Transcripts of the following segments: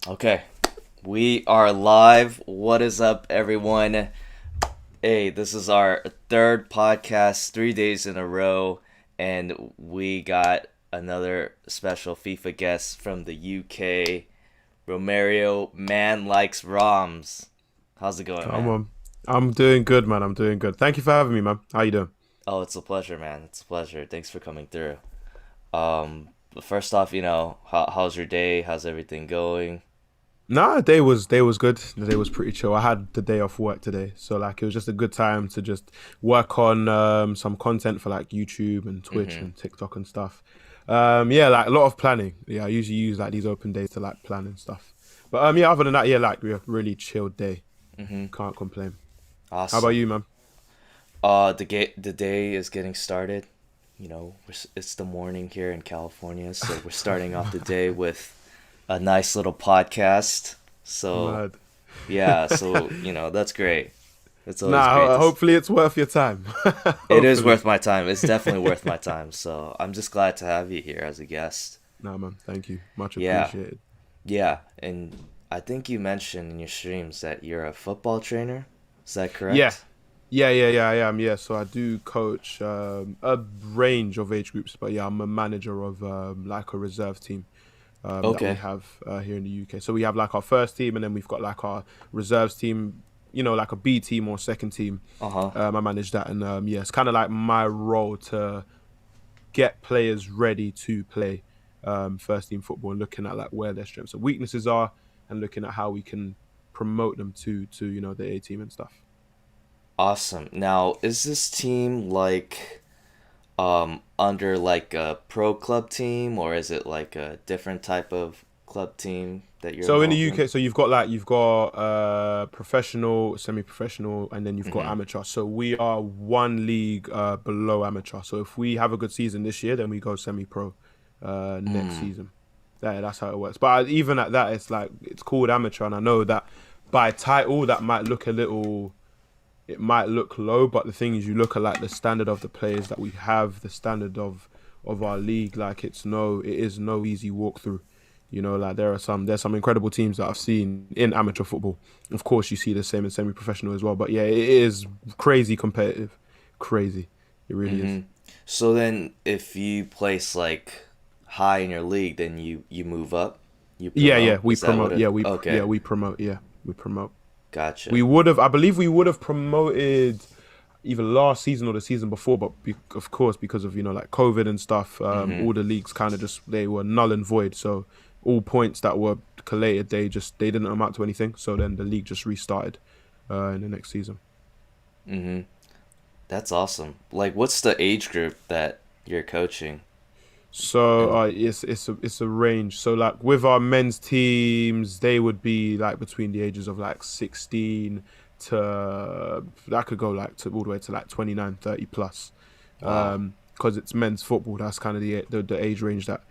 Okay, we are live. What is up, everyone? Hey, this is our third podcast, 3 days in a row, and we got another special FIFA guest from the UK, Romario Manlikeromz. How's it going, Come man? on. I'm doing good, man. I'm doing good. Thank you for having me, man. How you doing? Oh, it's a pleasure, man. It's a pleasure. Thanks for coming through. But first off, how's your day? How's everything going? Nah, day was good. The day was pretty chill. I had the day off work today, so like it was just a good time to just work on some content for like YouTube and Twitch Mm-hmm. and TikTok and stuff. Yeah, like a lot of planning. Yeah, I usually use like these open days to like plan and stuff. But yeah, other than that, yeah, like a really chilled day. Mm-hmm. Can't complain. How about Awesome. you, man? The day is getting started. It's the morning here in California, so we're starting off the day with a nice little podcast. So Mad. yeah, that's great. It's always Nah, great to. hopefully it's worth your time. It is Hopefully. worth my time. It's definitely worth my time. So I'm just glad to have you here as a guest. Nah, man. Thank you. Much Yeah, appreciated. yeah, and I think you mentioned in your streams that you're a football trainer. Is that Yeah, correct? yeah, I am. Yeah, so I do coach a range of age groups, but yeah, I'm a manager of like a reserve team that we Okay. have here in the UK. So we have like our first team, and then we've got like our reserves team. Like a B team or second team. Uh-huh. I manage that, and yeah, it's kind of like my role to get players ready to play first team football, and looking at like where their strengths and weaknesses are, and looking at how we can promote them to the A team and stuff. Awesome. Now, is this team like under like a pro club team, or is it like a different type of club team that you're So in the involved in? UK, so you've got professional, semi-professional, and then you've got Mm-hmm. amateur. So we are one league below amateur. So if we have a good season this year, then we go semi-pro next Mm, season. That's how it works. But even at that, it's like it's called amateur, and I know that by title that might look a little, it might look low. But the thing is, you look at like the standard of the players that we have, the standard of our league. Like it is no easy walkthrough. Like there's some incredible teams that I've seen in amateur football. Of course, you see the same in semi-professional as well. But yeah, it is crazy competitive, crazy. It really is. mm-hmm. So then, if you place like high in your league, then you move up, you Yeah, promote. we Is that what promote. it? Yeah, Okay, we promote. Yeah, we promote. We gotcha. would have, I believe, we would have promoted either last season or the season before, but of course, because of like COVID and stuff, Mm-hmm. all the leagues kind of just they were null and void. So all points that were collated, they didn't amount to anything. So then the league just restarted in the next season. Mm-hmm. That's awesome. Like, what's the age group that you're coaching? So And it's a range. So like with our men's teams, they would be like between the ages of like 16 to that could go like to all the way to like 29, 30 plus. wow. Because it's men's football, that's kind of the age range that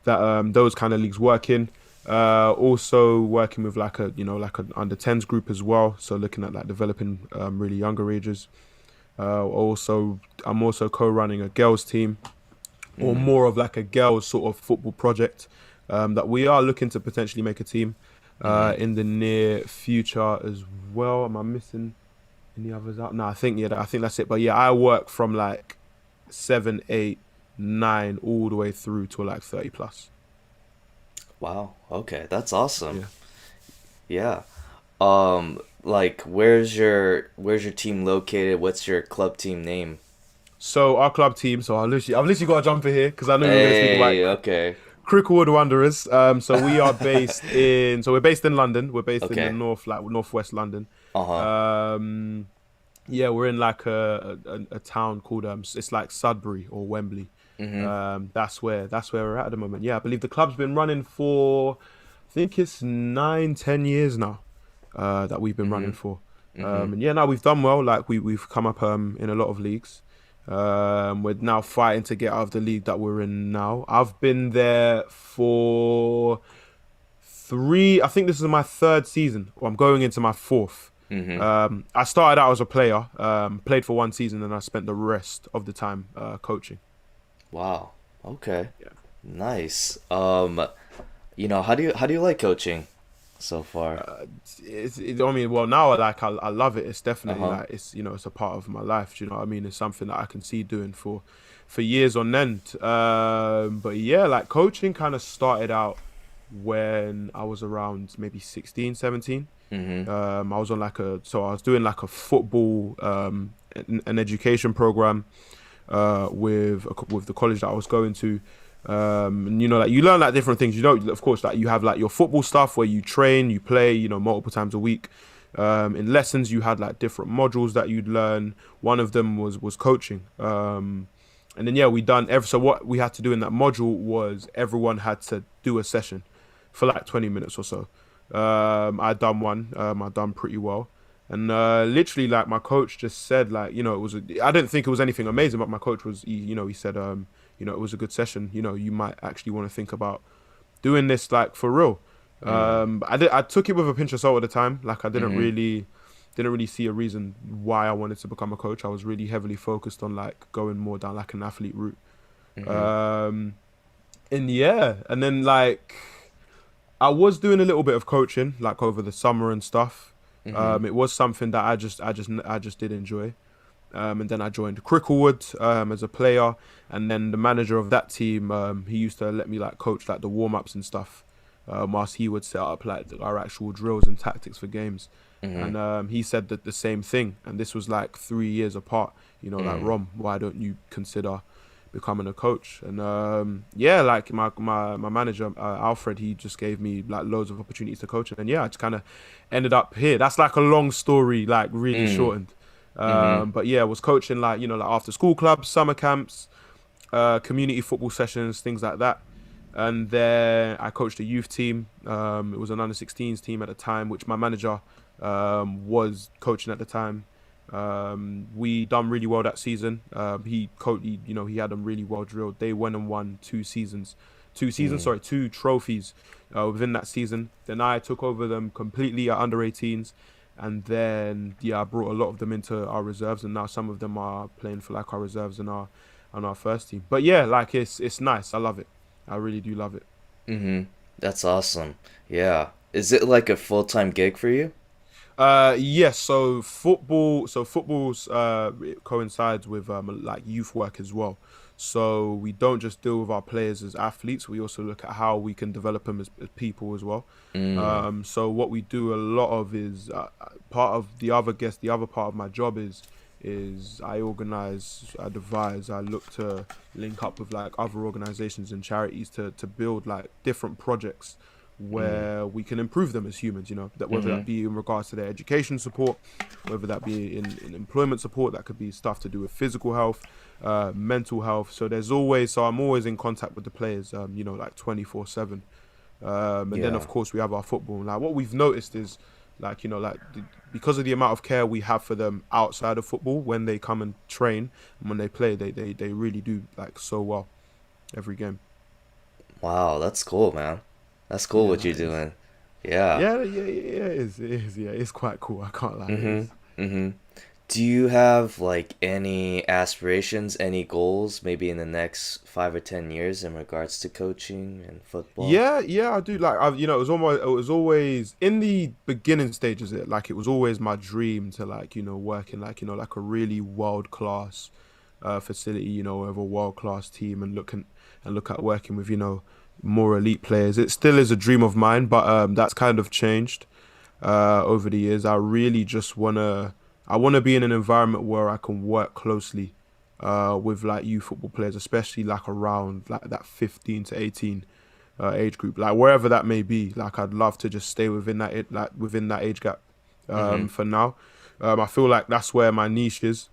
those kind of leagues work in. Also working with like a like an under 10s group as well. So looking at like developing really younger ages. Also, I'm also co-running a girls team or Mm-hmm. more of like a girls sort of football project that we are looking to potentially make a team Mm-hmm. in the near future as well. Am I missing any others out? No, I think I think that's it. But yeah, I work from like 7, 8, 9 all the way through to like 30 plus. Wow. Okay, that's awesome. Yeah. Yeah. Like, where's your team located? What's your club team name? So our club team. So I've literally got to jump in here because I know we were going to speak about Hey, okay. Cricklewood Wanderers. So we're based in London. We're based in the Okay. north, like northwest London. Uh-huh. Um, yeah, we're in like a town called it's like Sudbury or Wembley. Mm-hmm. That's where we're at the moment. Yeah, I believe the club's been running for, I think it's 9, 10 years now. That we've been Mm-hmm. running for. Mm-hmm. And yeah, now we've done well. Like we've come up in a lot of leagues. We're now fighting to get out of the league that we're in now. I've been there for three. I think this is my third season, or I'm going into my fourth. Mm-hmm. I started out as a player, played for one season, and I spent the rest of the time coaching. Wow. Okay. Yeah. Nice. How do you like coaching? so far? I mean, well, now I love it. It's definitely Uh-huh. like it's a part of my life. Do you know what I mean? It's something that I can see doing for years on end. But yeah, like coaching kind of started out when I was around maybe 16, 17. Mm-hmm. I was on I was doing like a football an education program with the college that I was going to. And like you learn like different things. Of course, like you have like your football stuff where you train, you play, multiple times a week. In lessons, you had like different modules that you'd learn. One of them was coaching. And then yeah, so what we had to do in that module was everyone had to do a session for like 20 minutes or so. I done one. I done pretty well. And literally, like my coach just said, like I didn't think it was anything amazing, but my coach he said, it was a good session. You might actually want to think about doing this like for real. Mm. I took it with a pinch of salt at the time. Like I Mm-hmm. didn't really see a reason why I wanted to become a coach. I was really heavily focused on like going more down like an athlete route. Mm-hmm. Um, and yeah, and then like I was doing a little bit of coaching like over the summer and stuff. Mm-hmm. It was something that I just did enjoy. And then I joined Cricklewood as a player, and then the manager of that team, he used to let me like coach like the warm ups and stuff, whilst he would set up like our actual drills and tactics for games. Mm-hmm. And he said that the same thing, and this was like 3 years apart. Like Mm. Rom, why don't you consider becoming a coach? And yeah, like my manager Alfred, he just gave me like loads of opportunities to coach, and then yeah, I just kind of ended up here. That's like a long story, like really Mm. shortened. Mm-hmm. But yeah, I was coaching like after school clubs, summer camps, community football sessions, things like that. And then I coached a youth team. It was an under 16s team at the time, which my manager was coaching at the time. We done really well that season. He had them really well drilled. They went and won Mm. two trophies within that season. Then I took over them completely at under 18s, and then yeah, I brought a lot of them into our reserves, and now some of them are playing for like our reserves and our first team. But yeah, like it's nice. I love it. I really do love it. Mm-hmm. That's awesome. Yeah. Is it like a full-time gig for you? Yes. So football's it coincides with like youth work as well. So we don't just deal with our players as athletes. We also look at how we can develop them as people as well. Mm. So what we do a lot of is part of the other part of my job is I organize, I devise, I look to link up with like other organizations and charities to build like different projects Mm. where we can improve them as humans, that whether Mm-hmm. that be in regards to their education support, whether that be in employment support, that could be stuff to do with physical health, mental health. So I'm always in contact with the players, like 24/7. And then Yeah. of course we have our football. Like what we've noticed is like, because of the amount of care we have for them outside of football, when they come and train and when they play, they really do like so well every game. Wow, that's cool, man. That's cool Yeah, what no, you're it is. doing. Yeah. Yeah, it is. Yeah, it's quite cool. I can't lie, it is. Mm-hmm. Mm-hmm. Do you have like any aspirations, any goals, maybe in the next 5 or 10 years in regards to coaching and football? Yeah, I do. Like, it was always in the beginning stages. It was always my dream to like, work in like, like a really world class, facility, with a world class team, and look at working with, more elite players. It still is a dream of mine, but that's kind of changed, over the years. I wanna be in an environment where I can work closely, with like youth football players, especially like around like that 15 to 18 age group, like wherever that may be. Like I'd love to just stay within that age gap. Mm-hmm. For now, I feel like that's where my niche is.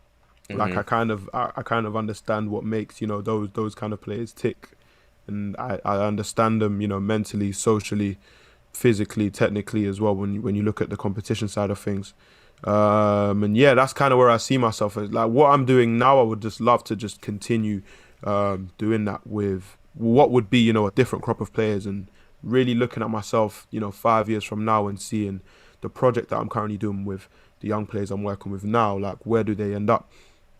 Like Mm-hmm. I kind of understand what makes those kind of players tick, and I understand them, mentally, socially, physically, technically as well. When you look at the competition side of things, and yeah, that's kind of where I see myself as. Like what I'm doing now, I would just love to just continue doing that with what would be a different crop of players, and really looking at myself 5 years from now and seeing the project that I'm currently doing with the young players I'm working with now, like where do they end up?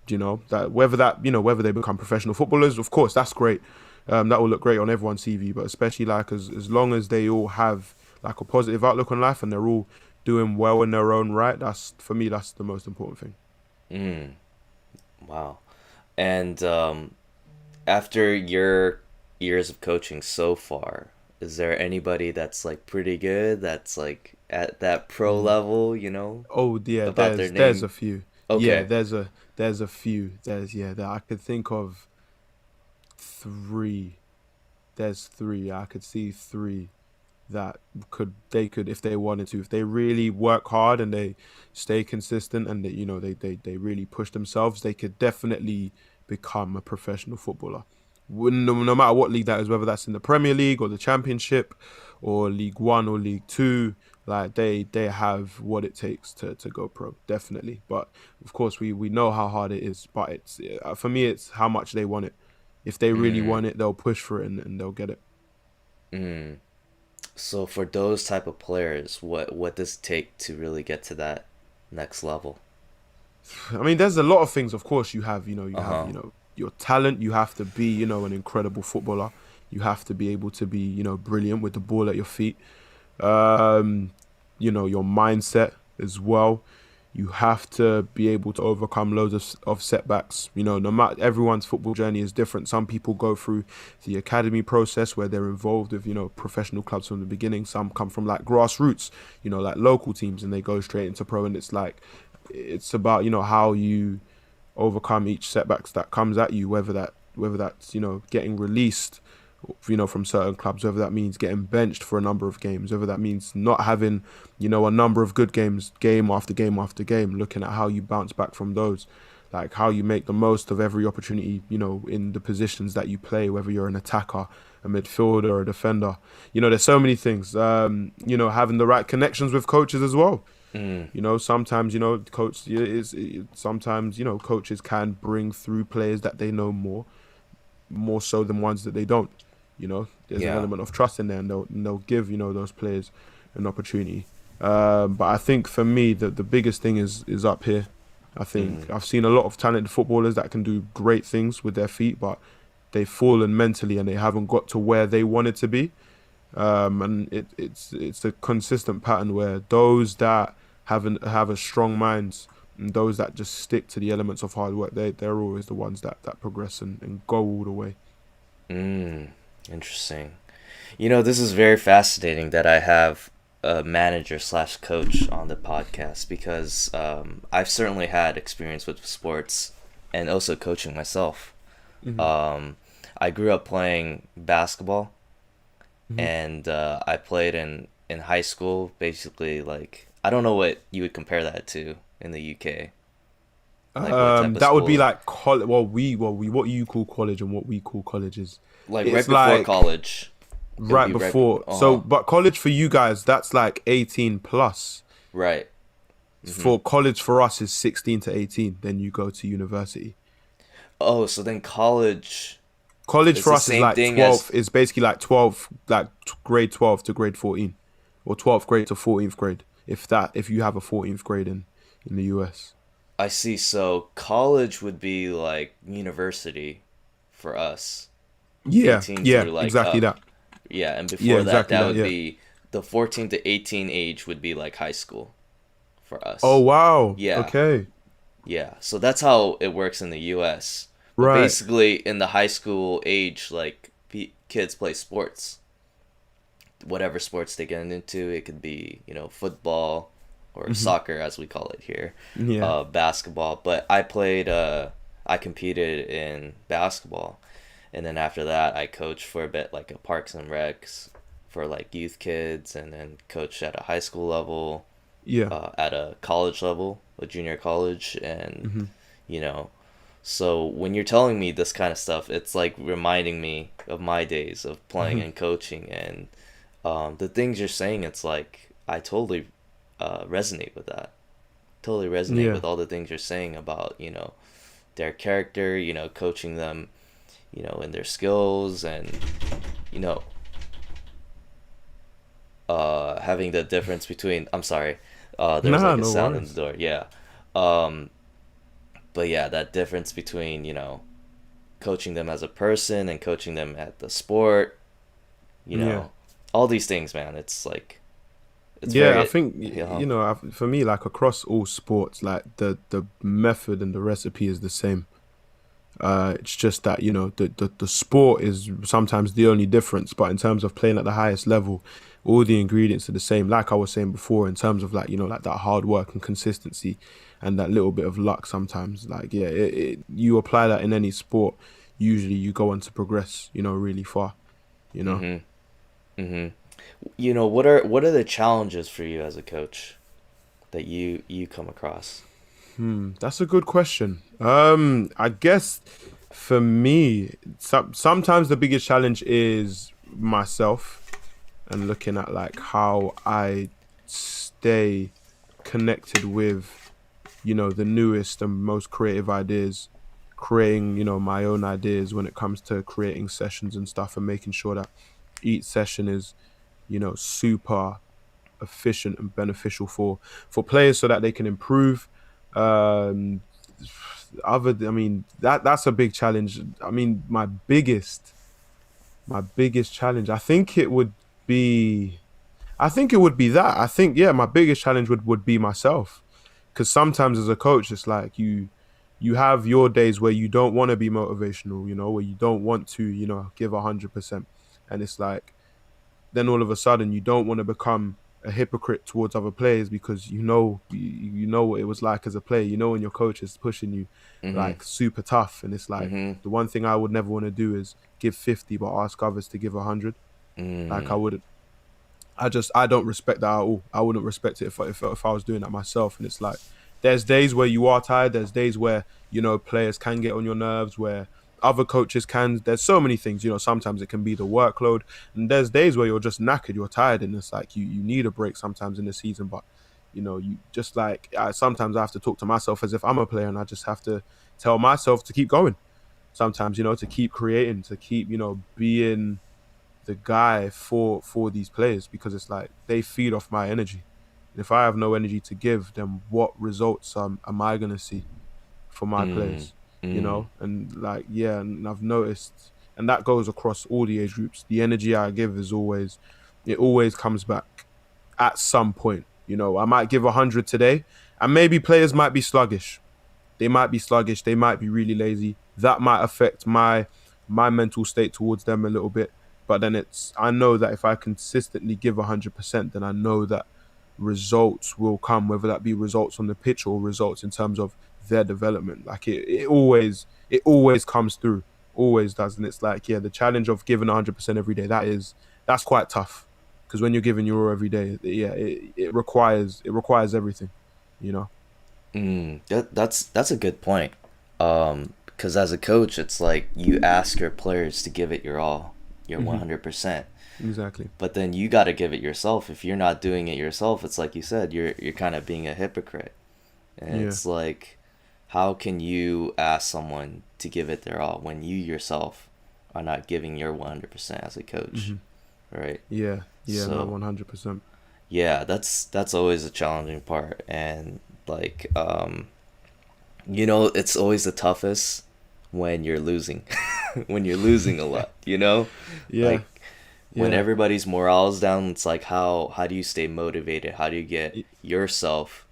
Whether they become professional footballers, of course, that's great. That will look great on everyone's CV, but especially like as long as they all have like a positive outlook on life, and they're all doing well in their own right. That's for me. That's the most important thing. Mm, wow. And after your years of coaching so far, is there anybody that's like pretty good, that's like at that pro Mm. level, Oh yeah, about their there's name? a few. Yeah, Okay. there's a few. There's yeah, that I could think of three. There's three. I could see three that they could, if they wanted to, if they really work hard and they stay consistent, and they really push themselves, they could definitely become a professional footballer. No matter what league that is, whether that's in the Premier League or the Championship or League One or League Two, like they have what it takes to go pro, definitely. But of course, we know how hard it is. But it's for me, it's how much they want it. If they really Mm, want it, they'll push for it, and they'll get it. mm. So for those type of players, what does it take to really get to that next level? I mean, there's a lot of things. Of course, Uh-huh. your talent. You have to be, an incredible footballer. You have to be able to be, brilliant with the ball at your feet. Um, your mindset as well. You have to be able to overcome loads of setbacks. No matter, everyone's football journey is different. Some people go through the academy process where they're involved with, professional clubs from the beginning. Some come from like grassroots, like local teams, and they go straight into pro. And it's about, how you overcome each setbacks that comes at you, whether that's getting released, from certain clubs, whether that means getting benched for a number of games, whether that means not having, a number of good games, game after game after game, looking at how you bounce back from those, like how you make the most of every opportunity, in the positions that you play, whether you're an attacker, a midfielder, or a defender. There's so many things. Having the right connections with coaches as well. Mm, Sometimes sometimes coaches can bring through players that they know more so than ones that they don't. There's an yeah. element of trust in there, and they'll give those players an opportunity. But I think for me, the biggest thing is up here. I Mm, think I've seen a lot of talented footballers that can do great things with their feet, but they've fallen mentally and they haven't got to where they wanted to be. And it's a consistent pattern where those that have a strong mind, and those that just stick to the elements of hard work, they're always the ones that progress and go all the way. mm. Interesting. This is very fascinating that I have a manager slash coach on the podcast because I've certainly had experience with sports and also coaching myself. Hmm. Um, I grew up playing basketball, Hmm. and I played in high school. Basically, like I don't know what you would compare that to in the UK. Like what type of That would be schooling? like college. Well, we what you call college and what we call colleges. Like right It's before like college. It would right be right. before. Uh So, huh. but college for you guys, that's like 18 plus. Right. Mm-hmm. For college for us is 16 to 18. Then you go to university. Oh, so then college College is for the us is same like thing as 12. Is basically like 12, like grade 12 to grade 14, or 12th grade to 14th grade. If you have a 14th grade in the US. I see. So college would be like university for us, Yeah, 18 yeah, through like exactly up. that. Yeah, and Yeah, before that, exactly that that. would Yeah. be the 14 to 18 age would be like high school for Oh us. wow. Yeah, Okay. yeah. So that's how it works in the US. But Right. basically, in the high school age, like kids play sports, whatever sports they get into. It could be, football or Hmm. soccer as we call it here, Yeah. basketball. But I competed in basketball, and then after that, I coached for a bit, like a Parks and Recs for like youth kids, and then coached at a high school level, Yeah. at a college level, a junior college, and Hmm. you know. So when you're telling me this kind of stuff, it's like reminding me of my days of playing Hmm. and coaching, and the things you're saying. It's like I totally resonate with that. Totally resonate Yeah. with all the things you're saying about their character, coaching them, in their skills, and you know having the difference between. I'm sorry, there was Nah, like a no sound in the worries. door. Yeah, um, but yeah, that difference between coaching them as a person and coaching them at the sport, you Yeah. know, all these things, man. It's like It's Yeah, I very, think you know. for me, like across all sports, like the method and the recipe is the same. It's just that the sport is sometimes the only difference, but in terms of playing at the highest level, all the ingredients are the same. Like I was saying before, in terms of like like that hard work and consistency, and that little bit of luck. Sometimes, like you apply that in any sport, usually you go on to progress, really far. You know. Mm-hmm. Mm-hmm. What are the challenges for you as a coach that you come across? That's a good question. I guess for me, sometimes the biggest challenge is myself and looking at like how I stay connected with, the newest and most creative ideas, creating, my own ideas when it comes to creating sessions and stuff and making sure that each session is, super efficient and beneficial for players so that they can improve. Um, I mean that's a big challenge. I mean my biggest challenge. Be I think it would be that. I think yeah, my biggest challenge would be myself. Because sometimes as a coach, it's like you have your days where you don't want to be motivational, where you don't want to, give 100%. And it's like then all of a sudden you don't want to become a hypocrite towards other players because you know what it was like as a player. When your coach is pushing you Mm-hmm. like super tough, and it's like Mm-hmm. the one thing I would never want to do is give 50 but ask others to give 100. Like Mm-hmm. I don't respect that at all. I wouldn't respect it if I was doing that myself. And it's like there's days where you are tired. There's days where players can get on your nerves. Where other coaches can. There's so many things. Sometimes it can be the workload, and there's days where you're just knackered. You're tired, and it's like you need a break sometimes in the season. But you just like sometimes I have to talk to myself as if I'm a player, and I just have to tell myself to keep going. Sometimes to keep creating, to keep being the guy for these players because it's like they feed off my energy. And if I have no energy to give, then what results am I gonna see for my players? Mm-hmm. And like yeah, and I've noticed, and that goes across all the age groups. The energy I give it always comes back at some point. I might give 100 today, and maybe players might be sluggish. They might be sluggish. They might be really lazy. That might affect my mental state towards them a little bit. But then I know that if I consistently give 100%, then I know that results will come, whether that be results on the pitch or results in terms of their development. Like it always comes through, always does. And it's like, yeah, the challenge of giving 100% every day, that's quite tough. Because when you're giving your all every day, yeah, it requires everything, you know. That's a good point. Because as a coach, it's like you ask your players to give it your all, your Hmm. 100%. Exactly. But then you got to give it yourself. If you're not doing it yourself, it's like you said, you're kind of being a hypocrite. And Yeah. it's like, how can you ask someone to give it their all when you yourself are not giving your 100% as a coach, Hmm. right? Yeah. Yeah. No, So 100%. yeah, that's always a challenging part, and like it's always the toughest when you're losing, when you're losing a lot, Yeah. like when Yeah. everybody's morale's down. It's like how do you stay motivated? How do you get Y- yourself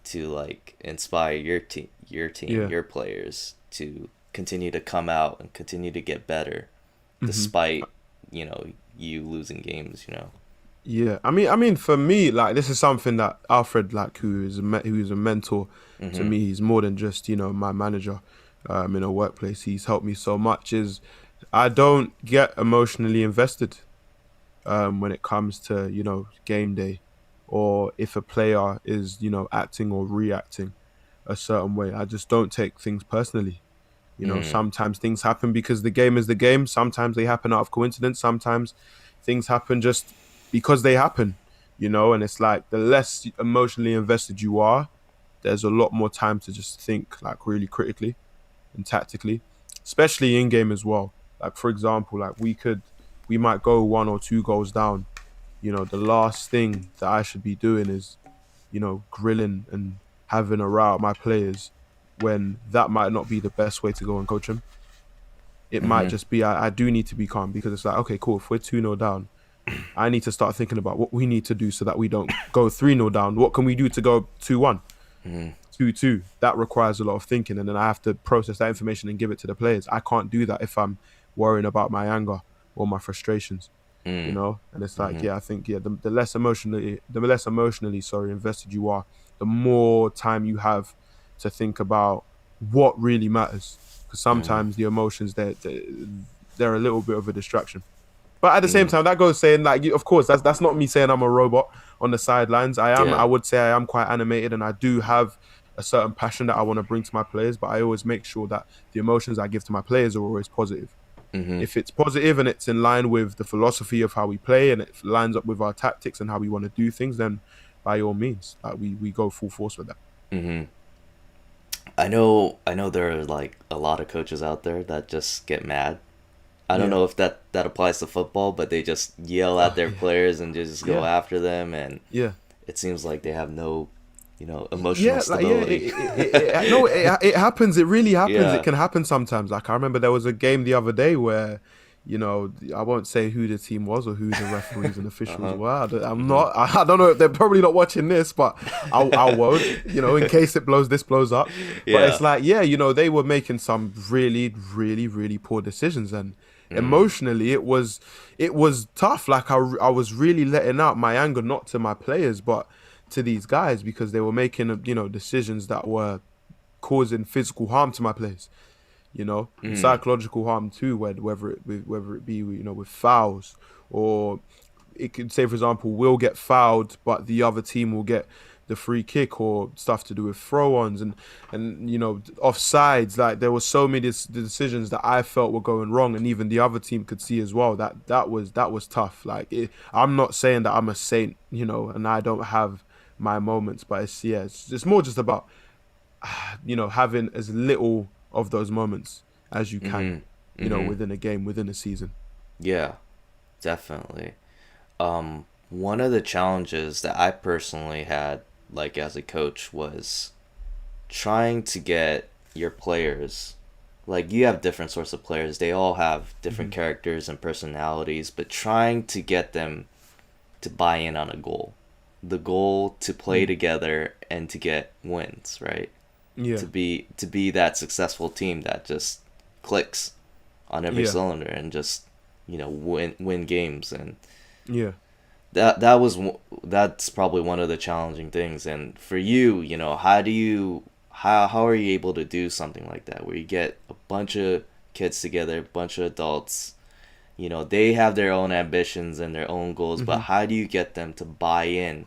to like inspire your team, Yeah. your players to continue to come out and continue to get better Hmm. despite you losing games. Yeah. I mean, for me, like this is something that Alfred, like, who is a mentor to Mhm. me. He's more than just my manager, in a workplace. He's helped me so much. Is I don't get emotionally invested, when it comes to game day, or if a player is acting or reacting a certain way. I just don't take things personally. Mm. Sometimes things happen because the game is the game. Sometimes they happen out of coincidence. Sometimes things happen just because they happen. And it's like the less emotionally invested you are, there's a lot more time to just think like really critically and tactically, especially in game as well. Like for example, like we might go 1 or 2 goals down. The last thing that I should be doing is grilling and having a row at my players when that might not be the best way to go and coach them. It might Mhm. just be I do need to be calm because it's like, okay, cool. If we're 2-0 down, I need to start thinking about what we need to do so that we don't go 3-0 down. What can we do to go 2-1, Mm-hmm. 2-2? That requires a lot of thinking, and then I have to process that information and give it to the players. I can't do that if I'm worrying about my anger or my frustrations, you Mm-hmm. know. And it's like, Mm-hmm. yeah, I think, yeah, the less emotionally, sorry, invested you are, the more time you have to think about what really matters. Because sometimes the emotions, they're a little bit of a distraction. But at the same Mm-hmm. time, that goes saying, like, of course, that's not me saying I'm a robot on the sidelines. I Yeah. would say I am quite animated, and I do have a certain passion that I want to bring to my players. But I always make sure that the emotions I give to my players are always positive. Mm-hmm. If it's positive and it's in line with the philosophy of how we play and it lines up with our tactics and how we want to do things, then by all means, like, we go full force with that. Mm-hmm. I know there are like a lot of coaches out there that just get mad. I don't Yeah. know if that applies to football, but they just yell at Oh their yeah. players and just go Yeah. after them, and Yeah. it seems like they have no, emotional Yeah, like, yeah, stability. no, it happens. It really happens. It Yeah. can happen sometimes. Like, I remember there was a game the other day where, I won't say who the team was or who the referees and officials Uh-huh. were. I'm Mm-hmm. not. I don't know. They're probably not watching this, but I won't. In case this blows up. But Yeah. it's like, yeah, they were making some really, really, really poor decisions, and Mm. emotionally, it was tough. Like, I was really letting out my anger, not to my players, but to these guys, because they were making decisions that were causing physical harm to my players, and Mm. psychological harm too, whether it be with fouls, or it could say, for example, we'll get fouled but the other team will get the free kick, or stuff to do with throw-ons and offsides. Like, there were so many decisions that I felt were going wrong, and even the other team could see as well, that was tough. Like, I'm not saying that I'm a saint, and I don't have my moments, but it's more just about having as little of those moments as you can, Mm-hmm. Mm-hmm. within a game, within a season. Yeah, definitely. One of the challenges that I personally had, like as a coach, was trying to get your players, like you have different sorts of players, they all have different Hmm. characters and personalities, but trying to get them to buy in on a goal. The goal to play Mm. together and to get wins, right? Yeah, To be that successful team that just clicks on every yeah, cylinder and just, win games. And yeah. that's probably one of the challenging things. And for you, how are you able to do something like that, where you get a bunch of kids together, a bunch of adults, they have their own ambitions and their own goals, but Hmm. how do you get them to buy in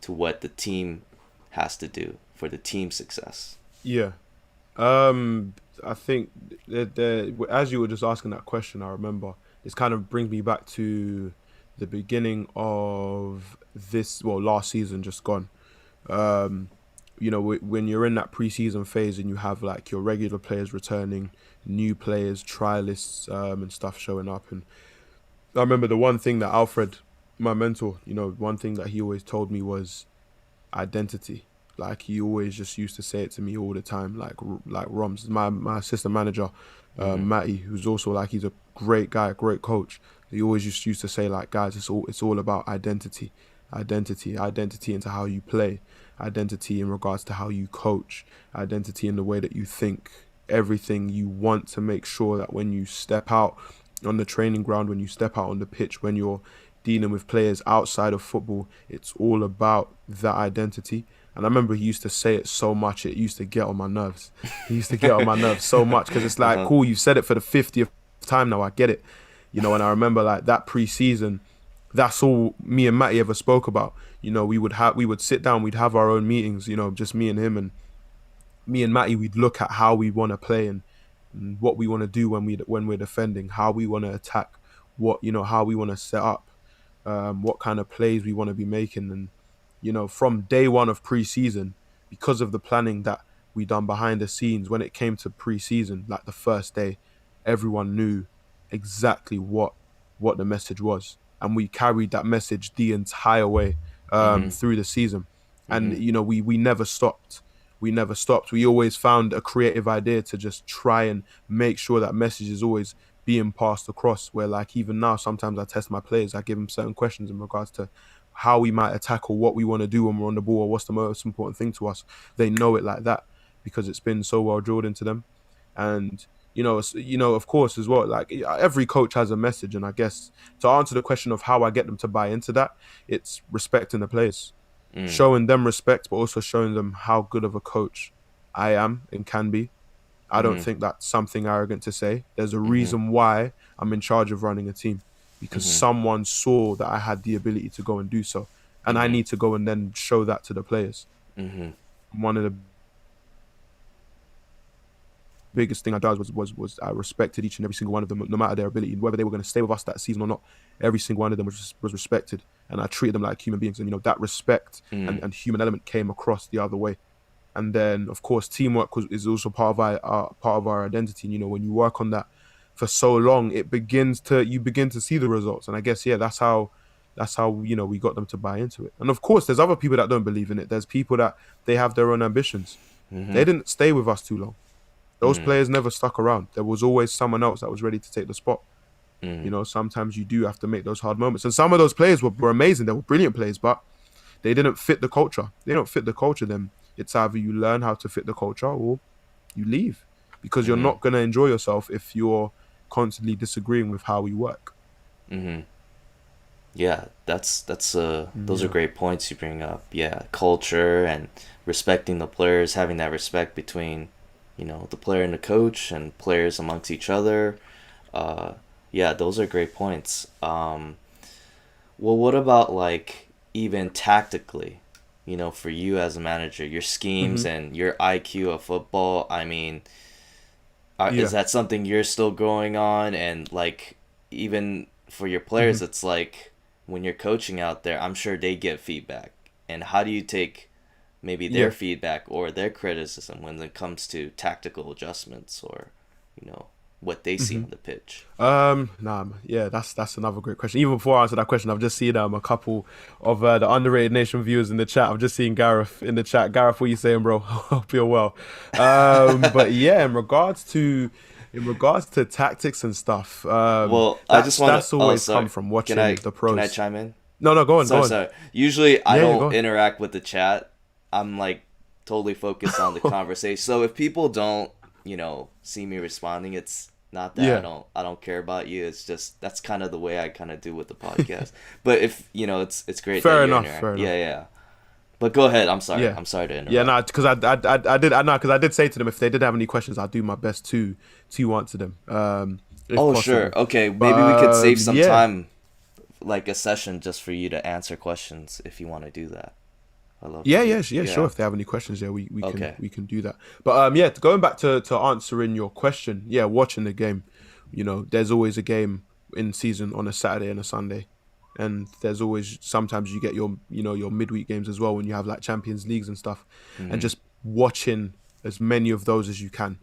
to what the team has to do for the team's success? Yeah. I think as you were just asking that question, I remember this kind of brings me back to the beginning of last season just gone. Um, when you're in that preseason phase and you have like your regular players returning, new players, trialists, and stuff showing up. And I remember the one thing that Alfred, my mentor, one thing that he always told me was identity. Like, he always just used to say it to me all the time. Like Roms, my assistant manager, Mm-hmm. Matty, who's also, like, he's a great guy, great coach. He always just used to say, like, guys, it's all about identity, identity into how you play, identity in regards to how you coach, identity in the way that you think. Everything you want to make sure that when you step out on the training ground, when you step out on the pitch, when you're dealing with players outside of football, it's all about that identity. And I remember he used to say it so much, it used to get on my nerves. He used to get on my nerves so much, because it's like, Uh-huh. cool, you've said it for the 50th time now, I get it. And I remember, like, that pre-season, that's all me and Matty ever spoke about. We would sit down, we'd have our own meetings, just me and him, and me and Matty, we'd look at how we want to play, and what we want to do when we're defending, how we want to attack, how we want to set up, what kind of plays we want to be making. And from day one of preseason, because of the planning that we done behind the scenes, when it came to preseason, like the first day, everyone knew exactly what the message was, and we carried that message the entire way, Mm-hmm. through the season. And Mm-hmm. we never stopped. We never stopped. We always found a creative idea to just try and make sure that message is always being passed across. Where like even now, sometimes I test my players. I give them certain questions in regards to how we might attack or what we want to do when we're on the ball or what's the most important thing to us. They know it like that because it's been so well drilled into them. And of course, as well, like every coach has a message, and I guess to answer the question of how I get them to buy into that, it's respecting the players, showing them respect, but also showing them how good of a coach I am and can be. I don't think that's something arrogant to say. There's a reason why I'm in charge of running a team, because someone saw that I had the ability to go and do so, and I need to go and then show that to the players. One of the biggest thing I did was I respected each and every single one of them, no matter their ability, whether they were going to stay with us that season or not. Every single one of them was respected, and I treated them like human beings. And that respect and human element came across the other way. And then, of course, teamwork is also part of our identity. And, when you work on that for so long, you begin to see the results. And I guess that's how we got them to buy into it. And of course, there's other people that don't believe in it. There's people that they have their own ambitions. They didn't stay with us too long. Those players never stuck around. There was always someone else that was ready to take the spot. Sometimes you do have to make those hard moments. And some of those players were amazing. They were brilliant players, but they didn't fit the culture. They don't fit the culture, then it's either you learn how to fit the culture or you leave, because you're not going to enjoy yourself if you're constantly disagreeing with how we work. Yeah, those are great points you bring up. Yeah, culture and respecting the players, having that respect between the player and the coach and players amongst each other. Yeah, those are great points. Well, what about like even tactically, for you as a manager, your schemes and your IQ of football? I mean, is that something you're still growing on? And like, even for your players, it's like when you're coaching out there, I'm sure they get feedback. And how do you take maybe their feedback or their criticism when it comes to tactical adjustments or, what they see on the pitch? That's another great question. Even before I answer that question, I've just seen a couple of the Underrated Nation viewers in the chat. I've just seen Gareth in the chat. Gareth, what are you saying, bro? Hope you're well. But yeah, in regards to tactics and stuff, that's always come from watching the pros. Can I chime in? No, go on. Sorry. Usually I don't interact with the chat. I'm like totally focused on the conversation. So if people don't, see me responding, it's not that I don't care about you. It's just that's kind of the way I kind of do with the podcast. But if it's great. Fair enough. Yeah. But go ahead. I'm sorry. I'm sorry to interrupt. Yeah, no, because I did say to them if they did have any questions, I'll do my best to answer them. If possible. Sure. Okay, maybe we could save some time, like a session, just for you to answer questions if you want to do that. Sure. If they have any questions, we can do that. But going back to answering your question, watching the game, there's always a game in season on a Saturday and a Sunday, and there's always sometimes you get your midweek games as well when you have like Champions Leagues and stuff, and just watching as many of those as you can.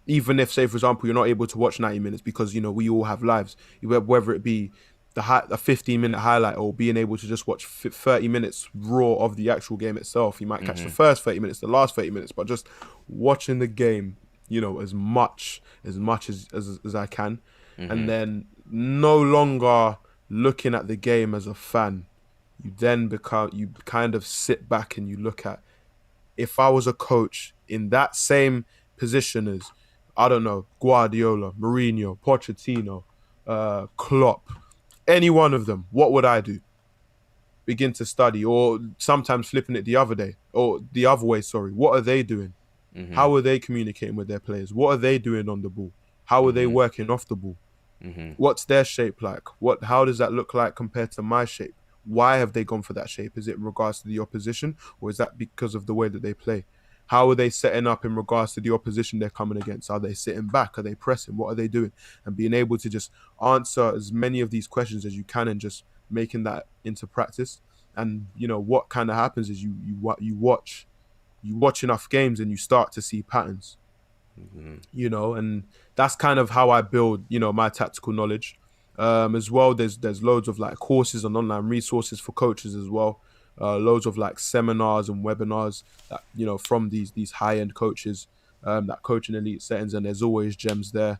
Even if, say for example, you're not able to watch 90 minutes because we all have lives, whether it be a 15-minute highlight or being able to just watch 30 minutes raw of the actual game itself. You might catch the first 30 minutes, the last 30 minutes, but just watching the game, as much as I can. And then no longer looking at the game as a fan. You kind of sit back and you look at, if I was a coach in that same position as, I don't know, Guardiola, Mourinho, Pochettino, Klopp, any one of them, what would I do? Begin to study, or sometimes flipping it the other way. What are they doing? How are they communicating with their players? What are they doing on the ball? How are they working off the ball? What's their shape like? How does that look like compared to my shape? Why have they gone for that shape? Is it in regards to the opposition, or is that because of the way that they play? How are they setting up in regards to the opposition they're coming against? Are they sitting back? Are they pressing? What are they doing? And being able to just answer as many of these questions as you can and just making that into practice. And, what kind of happens is you watch enough games and you start to see patterns, and that's kind of how I build, my tactical knowledge. As well, there's loads of like courses and online resources for coaches as well. Loads of like seminars and webinars that from these high-end coaches that coach in elite settings, and there's always gems there.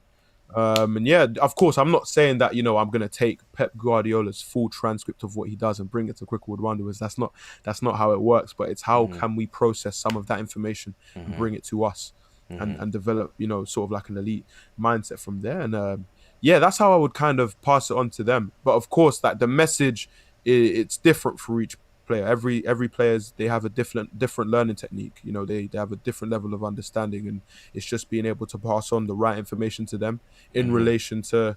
And yeah, of course, I'm not saying that I'm going to take Pep Guardiola's full transcript of what he does and bring it to Cricklewood Wanderers. That's not how it works. But it's how Mhm. can we process some of that information and Mhm. bring it to us Mhm. and develop sort of like an elite mindset from there. And yeah, that's how I would kind of pass it on to them. But of course, like the message, it's different for each player. Every players, they have a different learning technique. They have a different level of understanding, and it's just being able to pass on the right information to them in Mhm. relation to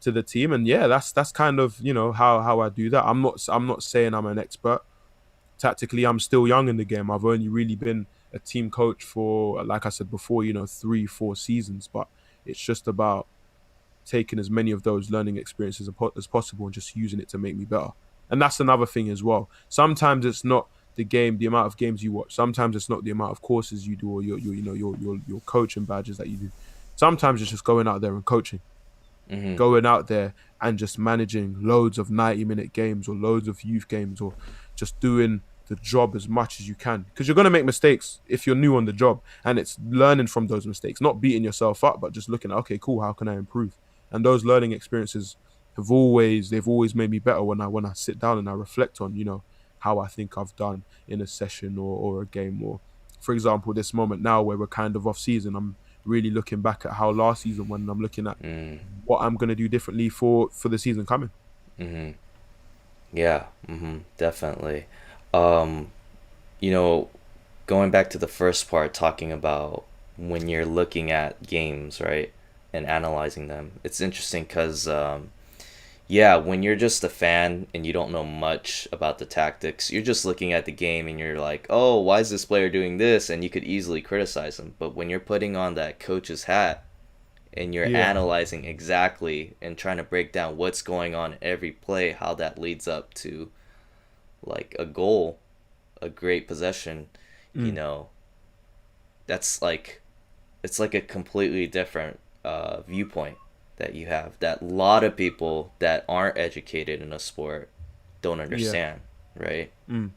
the team. And yeah, that's kind of how I do that. I'm not saying I'm an expert. Tactically, I'm still young in the game. I've only really been a team coach for, like I said before, 3-4 seasons. But it's just about taking as many of those learning experiences as possible and just using it to make me better. And that's another thing as well. Sometimes it's not the amount of games you watch. Sometimes it's not the amount of courses you do, or your coaching badges that you do. Sometimes it's just going out there and coaching, Mhm. going out there and just managing loads of 90-minute games or loads of youth games, or just doing the job as much as you can, because you're going to make mistakes if you're new on the job, and it's learning from those mistakes, not beating yourself up, but just looking at, okay, cool, how can I improve? And those learning experiences they've always made me better when I sit down and I reflect on how I think I've done in a session or a game. Or for example, this moment now where we're kind of off season, I'm really looking back at how last season when I'm looking at Mhm. what I'm going to do differently for the season coming. Mhm. Yeah. Mhm. Definitely. Um, you know, going back to the first part, talking about when you're looking at games, right, and analyzing them, it's interesting because, yeah, when you're just a fan and you don't know much about the tactics, you're just looking at the game and you're like, oh, why is this player doing this? And you could easily criticize him. But when you're putting on that coach's hat and you're Yeah. analyzing exactly and trying to break down what's going on in every play, how that leads up to like a goal, a great possession, you Mm. know, that's like it's like a completely different viewpoint that you have that a lot of people that aren't educated in a sport don't Yeah. understand, right? Mm.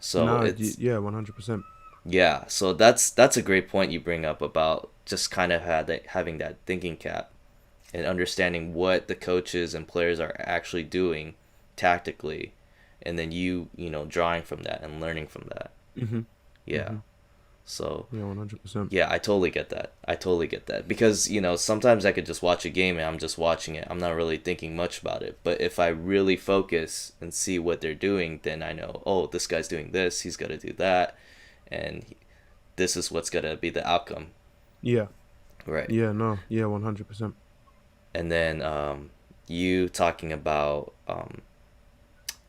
So No. it's Yeah. 100%. yeah, so that's a great point you bring up about just kind of having that thinking cap and understanding what the coaches and players are actually doing tactically, and then drawing from that and learning from that. Mhm. Yeah. Mhm. So Yeah. 100%. yeah, I totally get that. I totally get that because sometimes I could just watch a game and I'm just watching it. I'm not really thinking much about it. But if I really focus and see what they're doing, then I know, oh, this guy's doing this. He's got to do that, and this is what's gonna be the outcome, Yeah. right? Yeah. No. Yeah. 100%. And then you talking about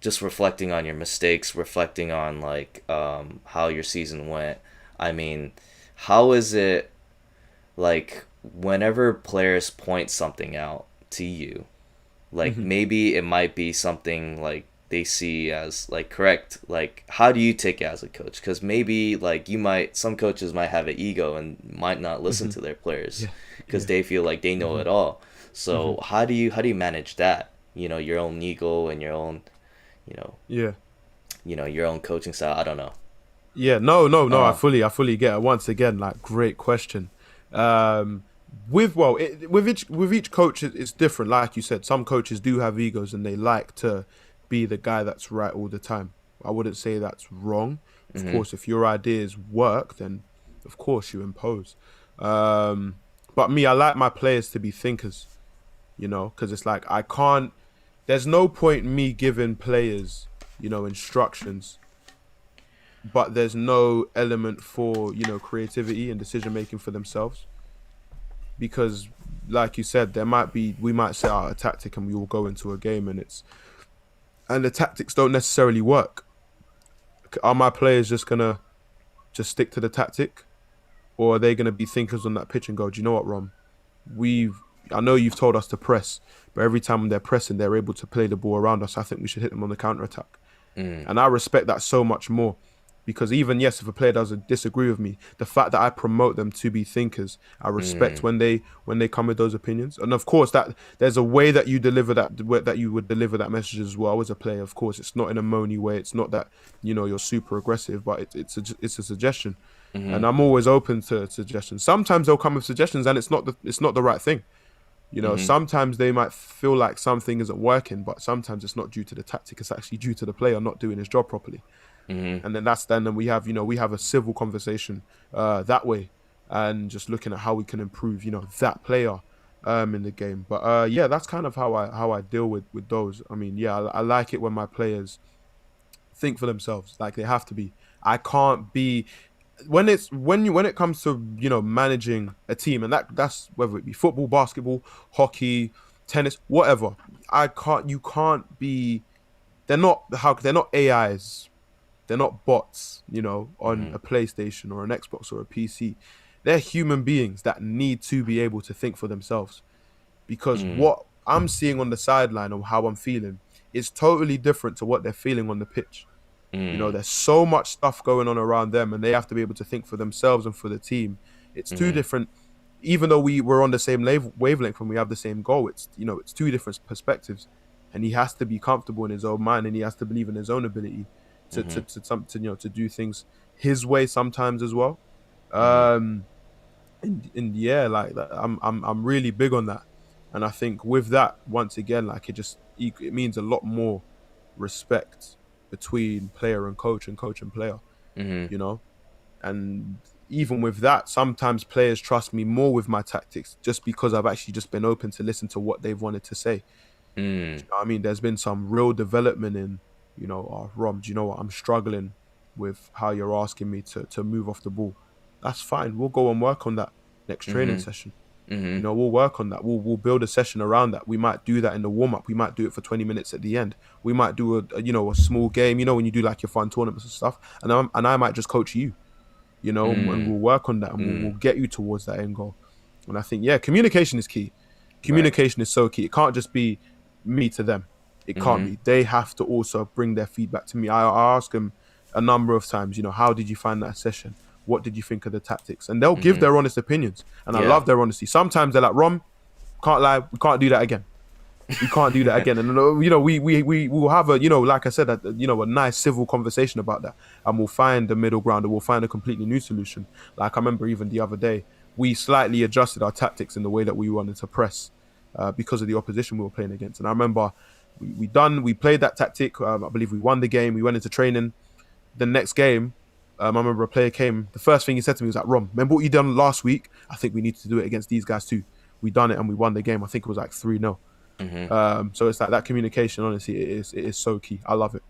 just reflecting on your mistakes, reflecting on like how your season went. I mean, how is it like whenever players point something out to you, like Mhm. maybe it might be something like they see as like correct, like how do you take it as a coach? Because maybe like some coaches might have an ego and might not listen Mhm. to their players Yeah. because Yeah. they feel like they know Mhm. it all. So Mhm. how do you manage that, your own ego and your own you know Yeah. your own coaching style? I don't know. Yeah, no, no, no. I uh fully get it. Once again, like, great question. Um, with each coach, it's different. Like you said, some coaches do have egos and they like to be the guy that's right all the time. I wouldn't say that's wrong. Of mhm course, if your ideas work, then of course you impose. Um, but me, I like my players to be thinkers. Because it's like I can't. There's no point in me giving players, instructions, but there's no element for creativity and decision making for themselves, because like you said, we might set out a tactic and we will go into a game, and the tactics don't necessarily work. Are my players just gonna just stick to the tactic, or are they gonna be thinkers on that pitch and go, do you know what, Rom, we've I know you've told us to press, but every time they're pressing, they're able to play the ball around us. I think we should hit them on the counter attack. mhm And I respect that so much more, because even, yes, if a player doesn't disagree with me, the fact that I promote them to be thinkers, I respect mhm when they come with those opinions. And of course, that there's a way that you deliver that you would deliver that message as well as a player. Of course, it's not in a moany way. It's not that you're super aggressive, but it's a suggestion. And mhm I'm always open to suggestions. Sometimes they'll come with suggestions and it's not the right thing. You know, sometimes they might feel like something isn't working, but sometimes it's not due to the tactic. It's actually due to the player not doing his job properly. And then we have, we have a civil conversation that way, and just looking at how we can improve, that player in the game. But yeah, that's kind of how I deal with those. I mean, yeah, I like it when my players think for themselves, like they have to be. I can't be when it comes to managing a team, and that's whether it be football, basketball, hockey, tennis, whatever. I can't you can't be they're not AIs, they're not bots, on a PlayStation or an Xbox or a PC. They're human beings that need to be able to think for themselves, because what I'm seeing on the sideline or how I'm feeling is totally different to what they're feeling on the pitch. There's so much stuff going on around them, and they have to be able to think for themselves and for the team. It's two different, even though we're on the same wavelength and we have the same goal. It's two different perspectives, and he has to be comfortable in his own mind, and he has to believe in his own ability to do things his way sometimes as well. And yeah, like that, I'm really big on that, and I think with that, once again, like it means a lot more respect between player and coach and player, you know. And even with that, sometimes players trust me more with my tactics just because I've actually just been open to listen to what they've wanted to say. Do you know what I mean? There's been some real development in, Rom, do you know what? I'm struggling with how you're asking me to move off the ball. That's fine. We'll go and work on that next training session. We'll work on that. We'll build a session around that. We might do that in the warm up. We might do it for 20 minutes at the end. We might do a small game. When you do like your fun tournaments and stuff. And I might just coach you. And we'll work on that, and we'll get you towards that end goal. And I think, yeah, communication is key. Communication is so key. It can't just be me to them. It can't be. They have to also bring their feedback to me. I ask them a number of times, how did you find that session? What did you think of the tactics? And they'll give their honest opinions. And I love their honesty. Sometimes they're like, Rom, can't lie, we can't do that again. We can't do that again. And we will have a, like I said, a nice civil conversation about that. And we'll find the middle ground, and we'll find a completely new solution. Like I remember even the other day, we slightly adjusted our tactics in the way that we wanted to press because of the opposition we were playing against. And I remember we played that tactic. I believe we won the game. We went into training. The next game, I remember a player came. The first thing he said to me was like, Rom, remember what you done last week? I think we need to do it against these guys too. We done it and we won the game. I think it was like 3-0. So it's like that communication, honestly, it is so key. I love it.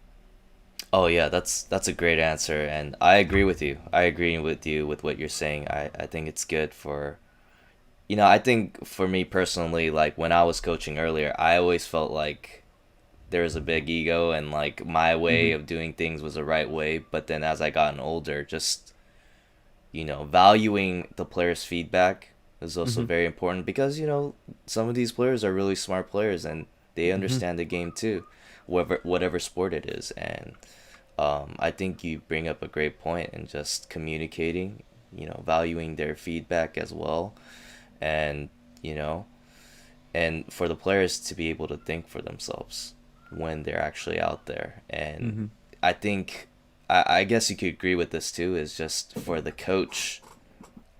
Oh yeah, that's a great answer, and I agree with you. I agree with you with what you're saying. I think it's good for, I think for me personally, like when I was coaching earlier, I always felt like there was a big ego, and like my way of doing things was the right way. But then as I gotten older, just valuing the players' feedback is also very important, because some of these players are really smart players, and they understand the game too, whatever sport it is. And I think you bring up a great point in just communicating, valuing their feedback as well, and and for the players to be able to think for themselves when they're actually out there. And I think I guess you could agree with this too, is just for the coach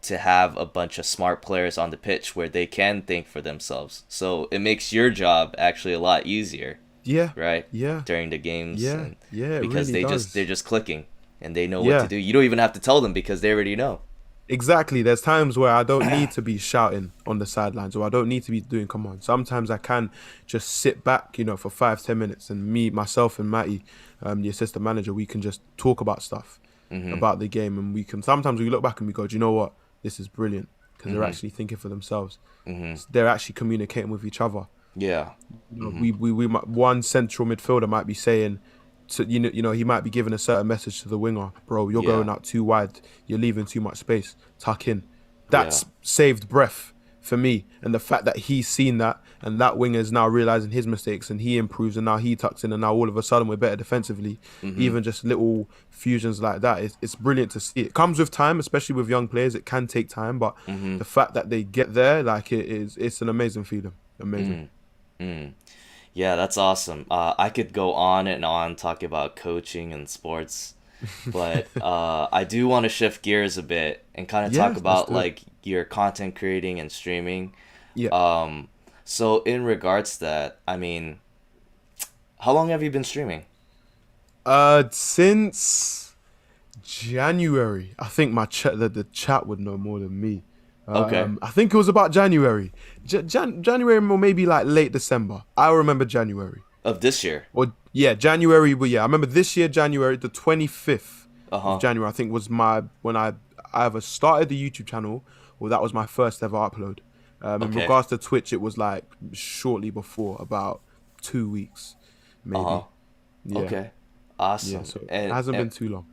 to have a bunch of smart players on the pitch where they can think for themselves. So it makes your job actually a lot easier. Yeah. Right? Yeah. During the games. Yeah. Yeah. Because really they're just clicking, and they know what to do. You don't even have to tell them, because they already know. Exactly. There's times where I don't need to be shouting on the sidelines, or I don't need to be doing commands. Sometimes I can just sit back, for 5-10 minutes, and myself and Matty, the assistant manager, we can just talk about stuff, about the game, and sometimes we look back and we go, do you know what? This is brilliant, because they're actually thinking for themselves. They're actually communicating with each other. Yeah. We one central midfielder might be saying, he might be giving a certain message to the winger. Bro, you're going out too wide. You're leaving too much space. Tuck in. That's saved breath for me. And the fact that he's seen that, and that winger is now realizing his mistakes, and he improves, and now he tucks in, and now all of a sudden we're better defensively. Even just little fusions like that, it's brilliant to see. It comes with time, especially with young players. It can take time, but the fact that they get there, like it's an amazing feeling. Amazing. Yeah, that's awesome. I could go on and on talking about coaching and sports, but I do want to shift gears a bit and kind of talk about like your content creating and streaming. Yeah. So in regards to that, I mean, how long have you been streaming? Since January. I think my chat the chat would know more than me. Okay. I think it was about January. January or maybe like late December. I remember January. Of this year. Or yeah, January, but yeah, I remember this year January, the 25th of Uh-huh. January, I think was my when I either started the YouTube channel or that was my first ever upload. In Okay. regards to Twitch, it was like shortly before, about 2 weeks, Uh-huh. maybe. Yeah, Okay. yeah. Awesome. So it And, hasn't and been too long.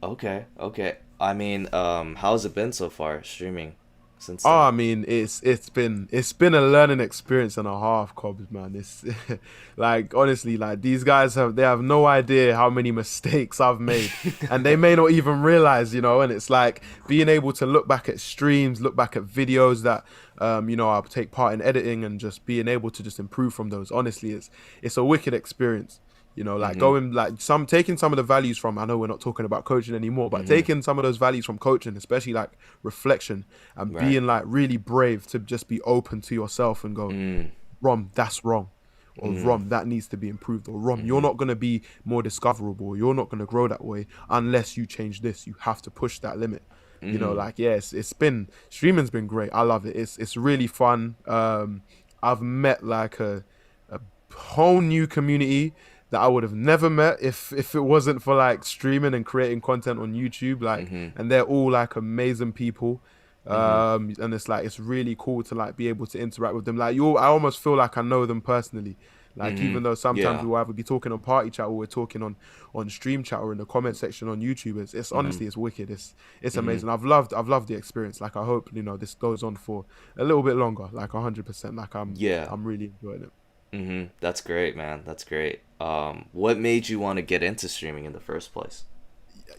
okay, okay. I mean, how's it been so far streaming since Oh, then? I mean, it's been a learning experience and a half, Cobbs, man. It's like honestly, like these guys have no idea how many mistakes I've made, and they may not even realize, you know. And it's like being able to look back at streams, look back at videos that, I'll take part in editing, and just being able to just improve from those. Honestly, it's a wicked experience. You know, like Mm-hmm. going like taking some of the values from. I know we're not talking about coaching anymore, but Mm-hmm. taking some of those values from coaching, especially like reflection and Right. being like really brave to just be open to yourself and go, Mm. Rom, that's wrong, or Mm. Rom, that needs to be improved, or Rom, you're Mm-hmm. not gonna be more discoverable, you're not gonna grow that way unless you change this. You have to push that limit. You know, Mm. like yes, it's been streaming's been great. I love it. It's really fun. I've met like a whole new community that I would have never met if it wasn't for like streaming and creating content on YouTube. Like, Mm-hmm. and they're all like amazing people. Mm-hmm. And it's like it's really cool to like be able to interact with them. Like I almost feel like I know them personally. Like Mm-hmm. even though sometimes Yeah. we'll either be talking on party chat or we're talking on stream chat or in the comment section on YouTube. It's Mm-hmm. honestly it's wicked. It's Mm-hmm. amazing. I've loved the experience. Like I hope this goes on for a little bit longer. Like 100%. Like I'm Yeah. I'm really enjoying it. Mm-hmm. That's great, man. That's great. What made you want to get into streaming in the first place?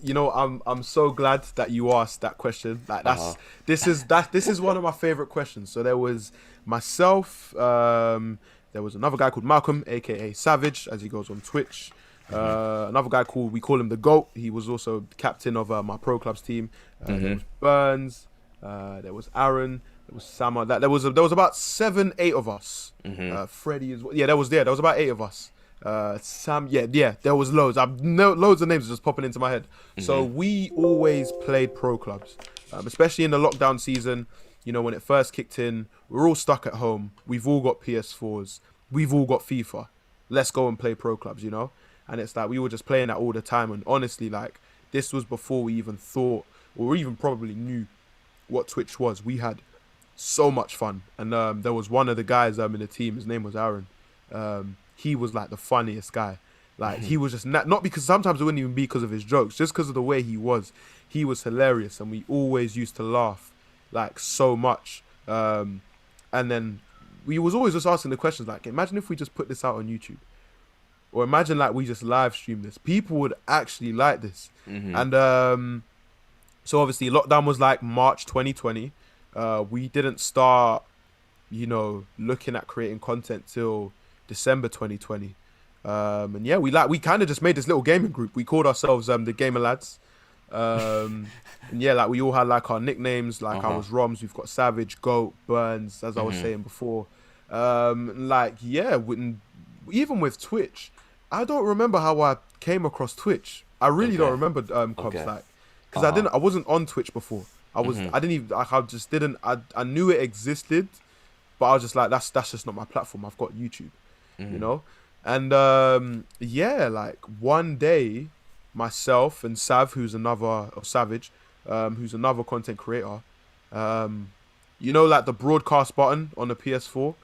I'm so glad that you asked that question. Like Uh-huh. this is one of my favorite questions. So there was myself, there was another guy called Malcolm, aka Savage, as he goes on Twitch. Mm-hmm. Another guy called, we call him the GOAT. He was also captain of my pro clubs team. There Mm-hmm. was Burns, there was Aaron, there was Sama. There was about 7, 8 of us. Mm-hmm. Freddie as well. Yeah, there was about 8 of us. Sam, yeah, there was loads. I've no loads of names just popping into my head. So Mm-hmm. we always played pro clubs, especially in the lockdown season. You know, when it first kicked in, we're all stuck at home. We've all got PS4s. We've all got FIFA. Let's go and play pro clubs. And it's like we were just playing that all the time. And honestly, like this was before we even thought, or even probably knew what Twitch was. We had so much fun, and there was one of the guys in the team. His name was Aaron. He was like the funniest guy. Like Mm-hmm. he was just not because sometimes it wouldn't even be because of his jokes, just because of the way he was. He was hilarious, and we always used to laugh like so much. And then we was always just asking the questions like, imagine if we just put this out on YouTube, or imagine like we just live stream this. People would actually like this, Mm-hmm. and so obviously lockdown was like March 2020. We didn't start, looking at creating content till December 2020. And yeah, we kind of just made this little gaming group. We called ourselves the Gamer Lads. And yeah, like we all had like our nicknames. Like I Uh-huh. was Roms. We've got Savage, Goat, Burns, as I was Mm-hmm. saying before. Like yeah, even with Twitch, I don't remember how I came across Twitch. I really don't Okay. remember Cobbs, Okay. like because Uh-huh. I wasn't on Twitch before. Mm-hmm. I didn't even like I just didn't I knew it existed, but I was just like that's just not my platform. I've got YouTube, you Mm-hmm. know. And yeah, like one day, myself and Savage, who's another content creator, like the broadcast button on the PS4,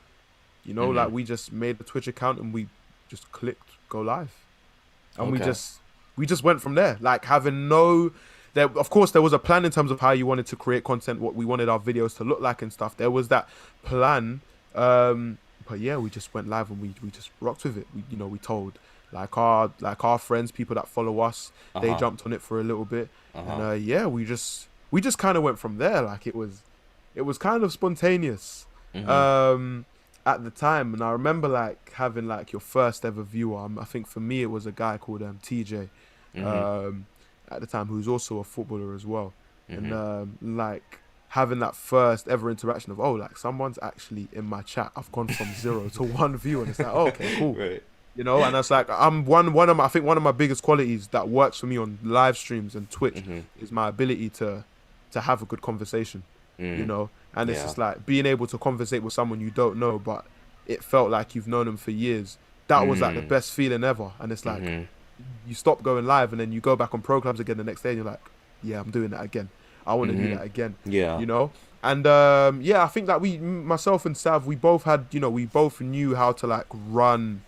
Mm-hmm. like we just made a Twitch account and we just clicked go live, and we Okay. just went from there, like having no. There, of course, there was a plan in terms of how you wanted to create content, what we wanted our videos to look like and stuff. There was that plan, but yeah, we just went live and we just rocked with it. We told like our friends, people that follow us, they Uh-huh. jumped on it for a little bit, Uh-huh. and yeah, we just kind of went from there. Like it was kind of spontaneous Mm-hmm. at the time, and I remember like having like your first ever viewer. I think for me it was a guy called TJ. Mm-hmm. Um, at the time, who's also a footballer as well, and Mm-hmm. like having that first ever interaction of, oh, like someone's actually in my chat. I've gone from 0 to 1 view, and it's like, oh, okay, cool. Right. You know, and that's like, I'm one of my, I think one of my biggest qualities that works for me on live streams and Twitch is my ability to have a good conversation. You know, and it's just like being able to conversate with someone you don't know, but it felt like you've known them for years. That was like the best feeling ever. And it's like you stop going live and then you go back on Pro Clubs again the next day and you're like, yeah, I'm doing that again. I want to do that again. Yeah. You know? And yeah, I think that myself and Sav, we both had, you know, we both knew how to like run,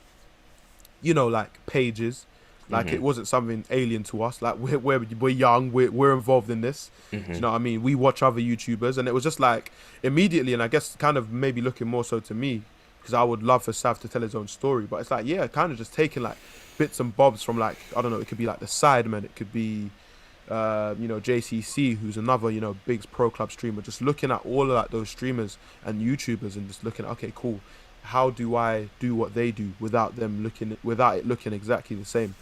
you know, like pages. Like it wasn't something alien to us. Like we're young, we're involved in this. Do you know what I mean? We watch other YouTubers, and it was just like immediately, and I guess kind of maybe looking more so to me, because I would love for Sav to tell his own story. But it's like, yeah, kind of just taking like bits and bobs from like, I don't know, it could be like the Sidemen, it could be you know, JCC, who's another, you know, big Pro Club streamer. Just looking at all of like those streamers and YouTubers and just looking at, okay, cool, how do I do what they do without it looking exactly the same?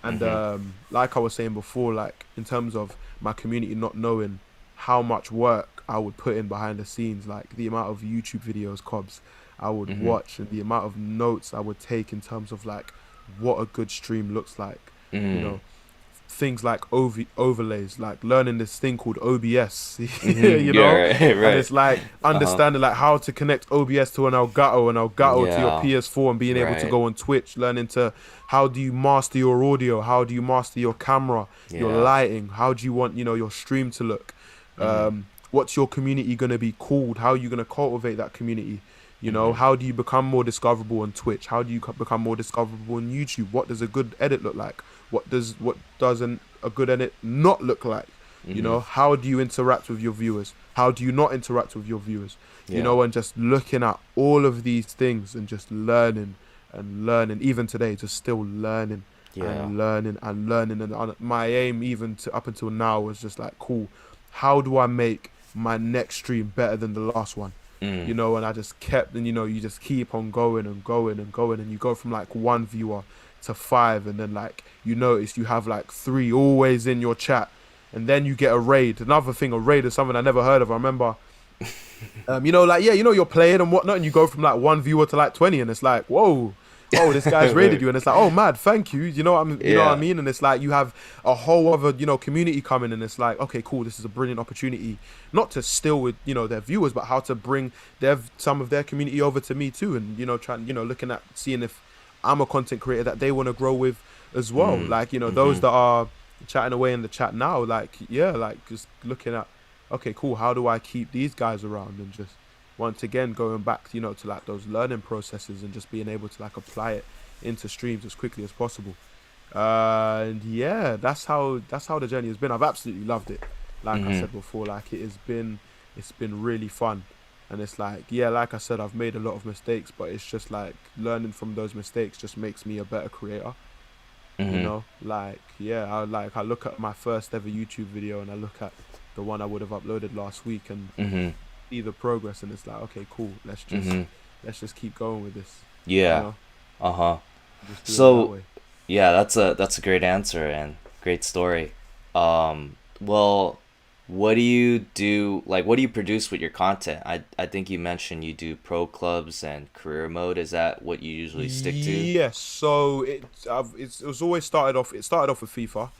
And like I was saying before, like in terms of my community not knowing how much work I would put in behind the scenes, like the amount of YouTube videos, Cobbs, I would watch, and the amount of notes I would take in terms of like what a good stream looks like. You know, things like overlays, like learning this thing called OBS. You know, right. And it's like understanding like how to connect OBS to an Elgato and Elgato to your PS4, and being able to go on Twitch, learning to how do you master your audio, how do you master your camera, your lighting, how do you want, you know, your stream to look, what's your community going to be called, how are you going to cultivate that community, you know, how do you become more discoverable on Twitch, how do you become more discoverable on YouTube, what does a good edit look like, what doesn't a good edit not look like, you know, how do you interact with your viewers, how do you not interact with your viewers, you know, and just looking at all of these things and just learning and learning, even today, just still learning and learning and learning. And my aim even to up until now was just like, cool, how do I make my next stream better than the last one? You know, and I just kept, and you know, you just keep on going and going and going, and you go from like 1 viewer to 5, and then like you notice you have like 3 always in your chat, and then you get a raid. Another thing, a raid is something I never heard of. I remember you know, like, yeah, you know, you're playing and whatnot, and you go from like 1 viewer to like 20, and it's like, whoa, oh, this guy's raided you, and it's like, oh, mad, thank you, you know what I mean? You know what I mean? And it's like you have a whole other, you know, community coming, and it's like, okay, cool, this is a brilliant opportunity, not to steal with, you know, their viewers, but how to bring some of their community over to me too, and you know, trying, you know, looking at seeing if I'm a content creator that they want to grow with as well. Like, you know, those that are chatting away in the chat now, like, yeah, like just looking at, okay, cool, how do I keep these guys around, and just once again going back, you know, to like those learning processes and just being able to like apply it into streams as quickly as possible. And yeah, that's how the journey has been. I've absolutely loved it. Like I said before, like it's been really fun. And it's like, yeah, like I said, I've made a lot of mistakes, but it's just like learning from those mistakes just makes me a better creator. You know, like, yeah, I look at my first ever YouTube video and I look at the one I would have uploaded last week and see the progress, and it's like, okay, cool, let's just keep going with this. Yeah. You know? So yeah, that's a great answer and great story. Well, what do you do, like what do you produce with your content? I think you mentioned you do Pro Clubs and career mode. Is that what you usually stick to? Yes, so it started off with FIFA.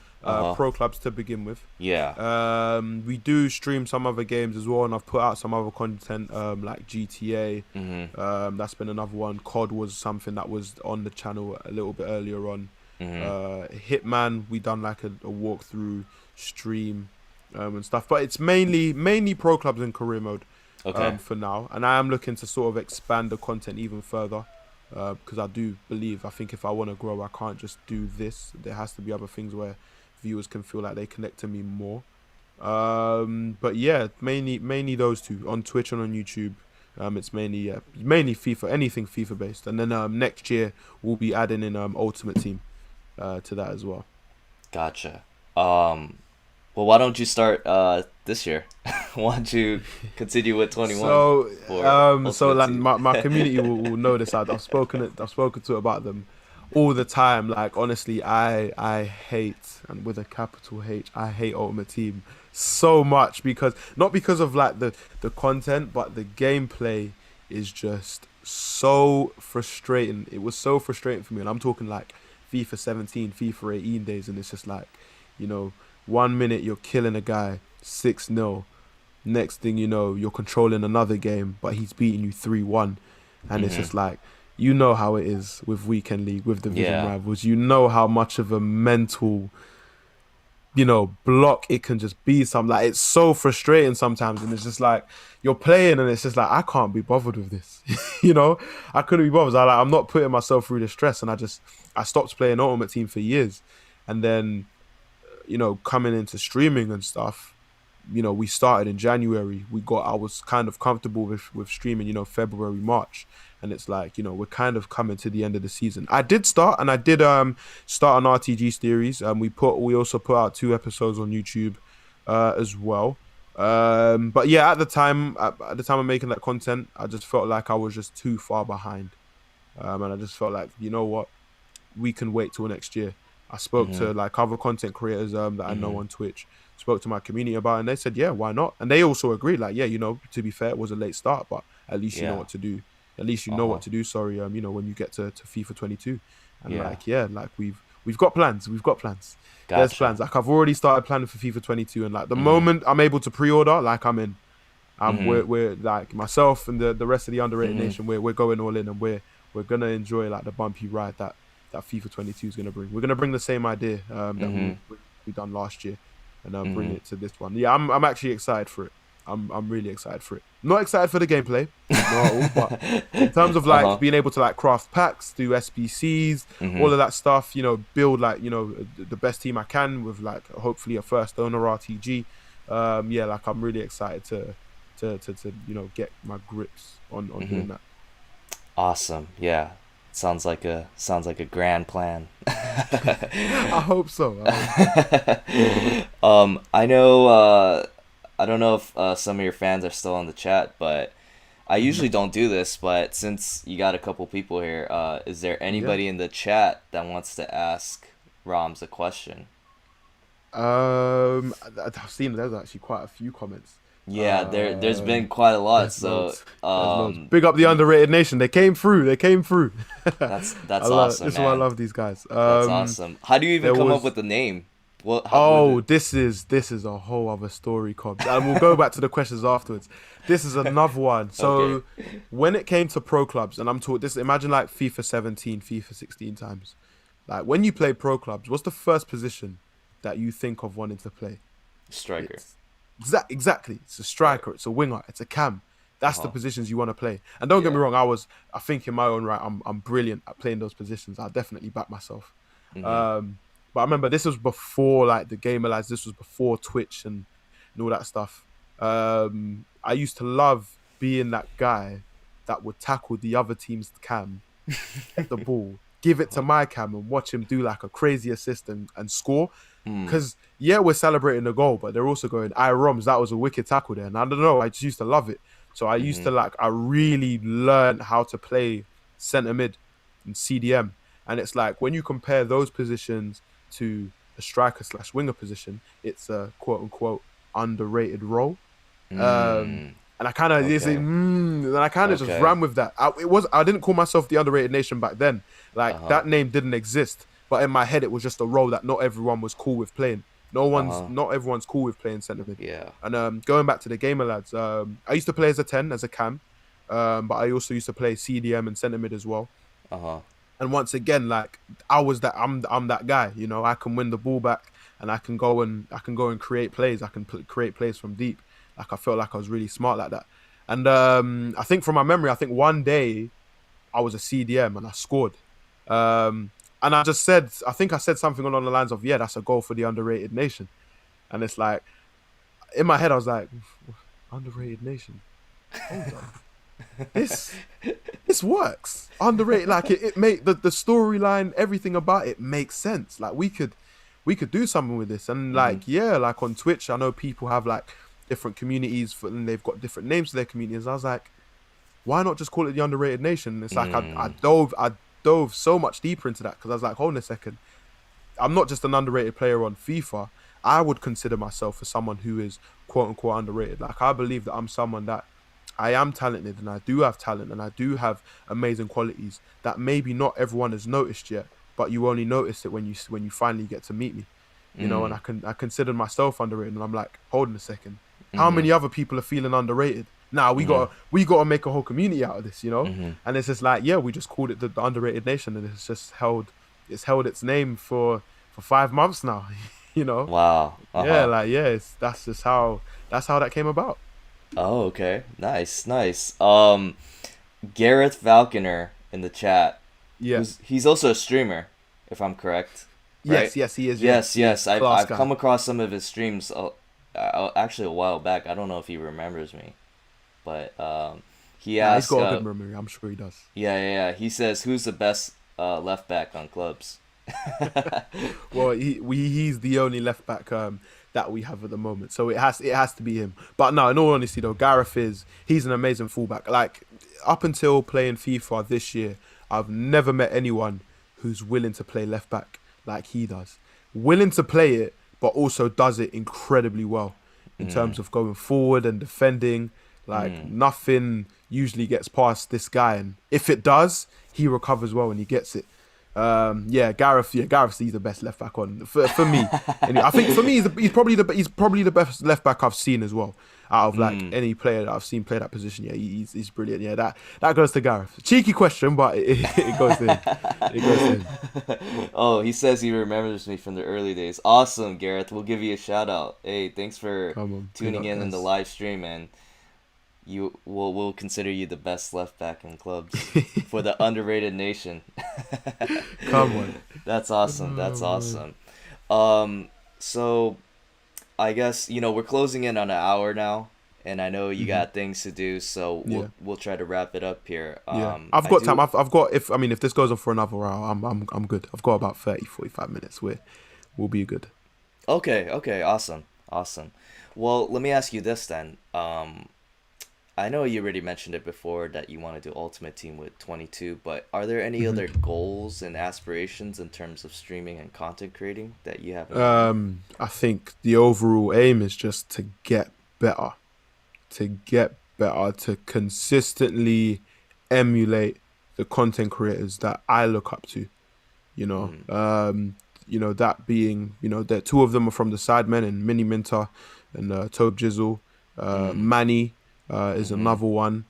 Pro Clubs to begin with. Yeah. We do stream some other games as well, and I've put out some other content like GTA. That's been another one. COD was something that was on the channel a little bit earlier on. Hitman, we done like a walkthrough stream and stuff, but it's mainly Pro Clubs and career mode for now, and I am looking to sort of expand the content even further. Because I think if I want to grow, I can't just do this. There has to be other things where viewers can feel like they connect to me more. But yeah, mainly those two on Twitch and on YouTube. It's mainly FIFA, anything FIFA based, and then next year we'll be adding in Ultimate Team to that as well. Gotcha. Well, why don't you start this year? Why don't you continue with 21? So like my community will know this. I've spoken to it about them all the time. Like honestly, I hate, and with a capital H, I hate Ultimate Team so much, because not because of like the content, but the gameplay is just so frustrating. It was so frustrating for me, and I'm talking like FIFA 17, FIFA 18 days, and it's just like, you know, 1 minute you're killing a guy 6-0. Next thing you know, you're controlling another game, but he's beating you 3-1. And it's just like, you know how it is with Weekend League, with Division Rivals. You know how much of a mental, you know, block it can just be. Like, it's so frustrating sometimes. And it's just like, you're playing and it's just like, I can't be bothered with this. You know, I couldn't be bothered. I'm not putting myself through the stress. And I stopped playing Ultimate Team for years. And then, you know, coming into streaming and stuff, you know, we started in January. I was kind of comfortable with streaming, you know, February, March. And it's like, you know, we're kind of coming to the end of the season. I did start an RTG series. We also put out 2 episodes on YouTube as well. But yeah, at the time of making that content, I just felt like I was just too far behind. And I just felt like, you know what, we can wait till next year. I spoke to like other content creators that I know on Twitch, spoke to my community about it, and they said, yeah, why not? And they also agreed, like, yeah, you know, to be fair, it was a late start, but at least you know what to do. At least you know what to do, you know, when you get to FIFA 22. And like, we've got plans. Gotcha. There's plans. Like, I've already started planning for FIFA 22, and like the moment I'm able to pre-order, like, I'm in. We're like, myself and the rest of the underrated nation, we're going all in, and we're gonna enjoy like the bumpy ride that FIFA 22 is gonna bring. We're gonna bring the same idea that we done last year, and bring it to this one. Yeah, I'm actually excited for it. I'm really excited for it. Not excited for the gameplay, not at all, but in terms of like being able to like craft packs, do SBCs, all of that stuff, you know, build like, you know, the best team I can with like hopefully a first owner RTG. Yeah, like I'm really excited to you know, get my grips on doing that. Awesome. Yeah. Sounds like a grand plan. I hope so. I know. I don't know if some of your fans are still in the chat, but I usually don't do this. But since you got a couple people here, is there anybody in the chat that wants to ask Roms a question? I've seen there's actually quite a few comments. Yeah, there's been quite a lot. So big up the underrated nation. They came through. That's awesome. This is why I love these guys. That's awesome. How do you even come up with the name? This is a whole other story, Cobbs, and we'll go back to the questions afterwards. This is another one. So when it came to pro clubs, and I'm talking this, imagine like FIFA 17, FIFA 16 times. Like when you play pro clubs, what's the first position that you think of wanting to play? Striker. Exactly. It's a striker. It's a winger. It's a cam. That's the positions you want to play. And don't get me wrong, I think in my own right, I'm brilliant at playing those positions. I definitely back myself. But I remember this was before like the Gamer Lads. This was before Twitch and all that stuff. I used to love being that guy that would tackle the other team's cam, get the ball, give it to my cam, and watch him do like a crazy assist and score. Because we're celebrating the goal, but they're also going, Roms, that was a wicked tackle there. And I don't know, I just used to love it. So I used to I really learned how to play centre mid and CDM. And it's like when you compare those positions to a striker / winger position, it's a quote unquote underrated role. And I kind of and I kind of just ran with that. I didn't call myself the underrated nation back then. Like that name didn't exist, but in my head it was just a role that not everyone was cool with playing. Not everyone's cool with playing centre mid. Yeah. And going back to the Gamer Lads, I used to play as a 10, as a cam, but I also used to play CDM and centre mid as well. And once again, like I'm that guy, you know. I can win the ball back, and I can go and create plays. I can create plays from deep. Like I felt like I was really smart like that. And I think from my memory, I think one day I was a CDM and I scored. And I said something along the lines of, yeah, that's a goal for the underrated nation. And it's like, in my head, I was like, underrated nation. Hold on. This works. Underrated, like it make the storyline, everything about it makes sense. Like we could do something with this. And like like on Twitch, I know people have like different communities and they've got different names to their communities. I was like, why not just call it the underrated nation? It's like I dove so much deeper into that because I was like, hold on a second, I'm not just an underrated player on FIFA. I would consider myself as someone who is quote unquote underrated. Like I believe that I'm someone that I am talented and I do have talent and I do have amazing qualities that maybe not everyone has noticed yet, but you only notice it when you finally get to meet me. You know, and I consider myself underrated and I'm like, hold on a second. How many other people are feeling underrated? Now we gotta make a whole community out of this, you know? And it's just like, yeah, we just called it the underrated nation and it's held its name for 5 months now, you know? Wow. Yeah, like that's how that came about. Oh, okay. Nice, nice. Gareth Falconer in the chat. Yeah. He's also a streamer, if I'm correct. Right? Yes, he is. Yes. I've Guy. come across some of his streams actually a while back. I don't know if he remembers me, but he He's asked. got a good memory. I'm sure he does. Yeah. He says, "Who's the best left back on clubs?" Well, he's the only left back that we have at the moment, so it has to be him. But no, in all honesty though, he's an amazing fullback. Like up until playing FIFA this year, I've never met anyone who's willing to play left back like he does. Willing to play it, but also does it incredibly well in terms of going forward and defending. Like nothing usually gets past this guy, and if it does, he recovers well and he gets it. Gareth, he's the best left back on for me. And I think for me, he's probably the best left back I've seen as well. Out of like any player that I've seen play that position, yeah, he's brilliant. Yeah, that goes to Gareth. Cheeky question, but it goes to him. It goes to him. Oh, he says he remembers me from the early days. Awesome, Gareth. We'll give you a shout out. Hey, thanks for tuning in the live stream, and we'll consider you the best left back in clubs for the underrated nation. Come on. That's awesome. That's awesome. So I guess, we're closing in on an hour now, and I know you got things to do, so we'll try to wrap it up here. I've got time. I've got if this goes on for another hour, I'm good. I've got about 30-45 minutes where we'll be good. Okay, awesome. Well, let me ask you this then. I know you already mentioned it before that you want to do Ultimate Team with 22, but are there any other goals and aspirations in terms of streaming and content creating that you have? I think the overall aim is just to get better, to consistently emulate the content creators that I look up to, that being, that two of them are from the Sidemen and Mini Minter and Tobe Jizzle, Manny. Is another one.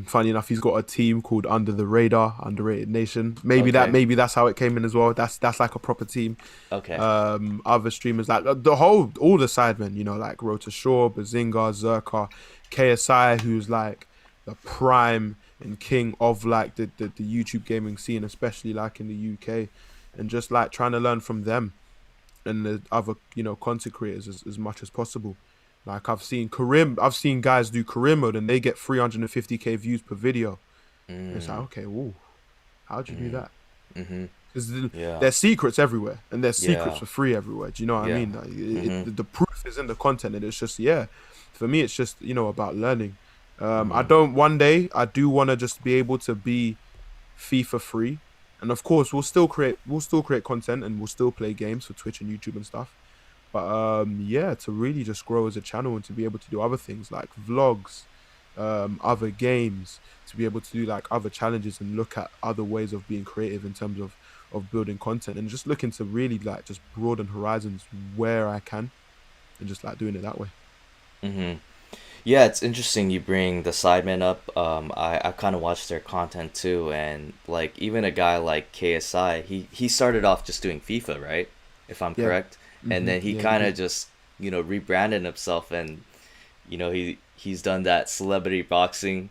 Funny enough, he's got a team called Under the Radar, Underrated Nation. Maybe that's how it came in as well. That's like a proper team. Okay. Other streamers like all the Sidemen, like Rota Shaw, Bazinga, Zerka, KSI, who's like the prime and king of like the YouTube gaming scene, especially like in the UK, and just like trying to learn from them and the other content creators as much as possible. Like I've seen guys do career mode and they get 350k views per video. It's like, okay, whoa, how'd you do that? Because there's secrets everywhere and there's secrets for free everywhere. Do you know what I mean? Like, the proof is in the content, and it's just for me it's just about learning. I do want to just be able to be FIFA free, and of course we'll still create content and we'll still play games for Twitch and YouTube and stuff. But to really just grow as a channel and to be able to do other things like vlogs, other games, to be able to do like other challenges and look at other ways of being creative in terms of building content, and just looking to really like just broaden horizons where I can, and just like doing it that way. Yeah, it's interesting you bring the Sidemen up. I kind of watched their content too, and like even a guy like KSI, he started off just doing FIFA, right? If I'm correct. And then he kind of just, rebranded himself, and, he's done that celebrity boxing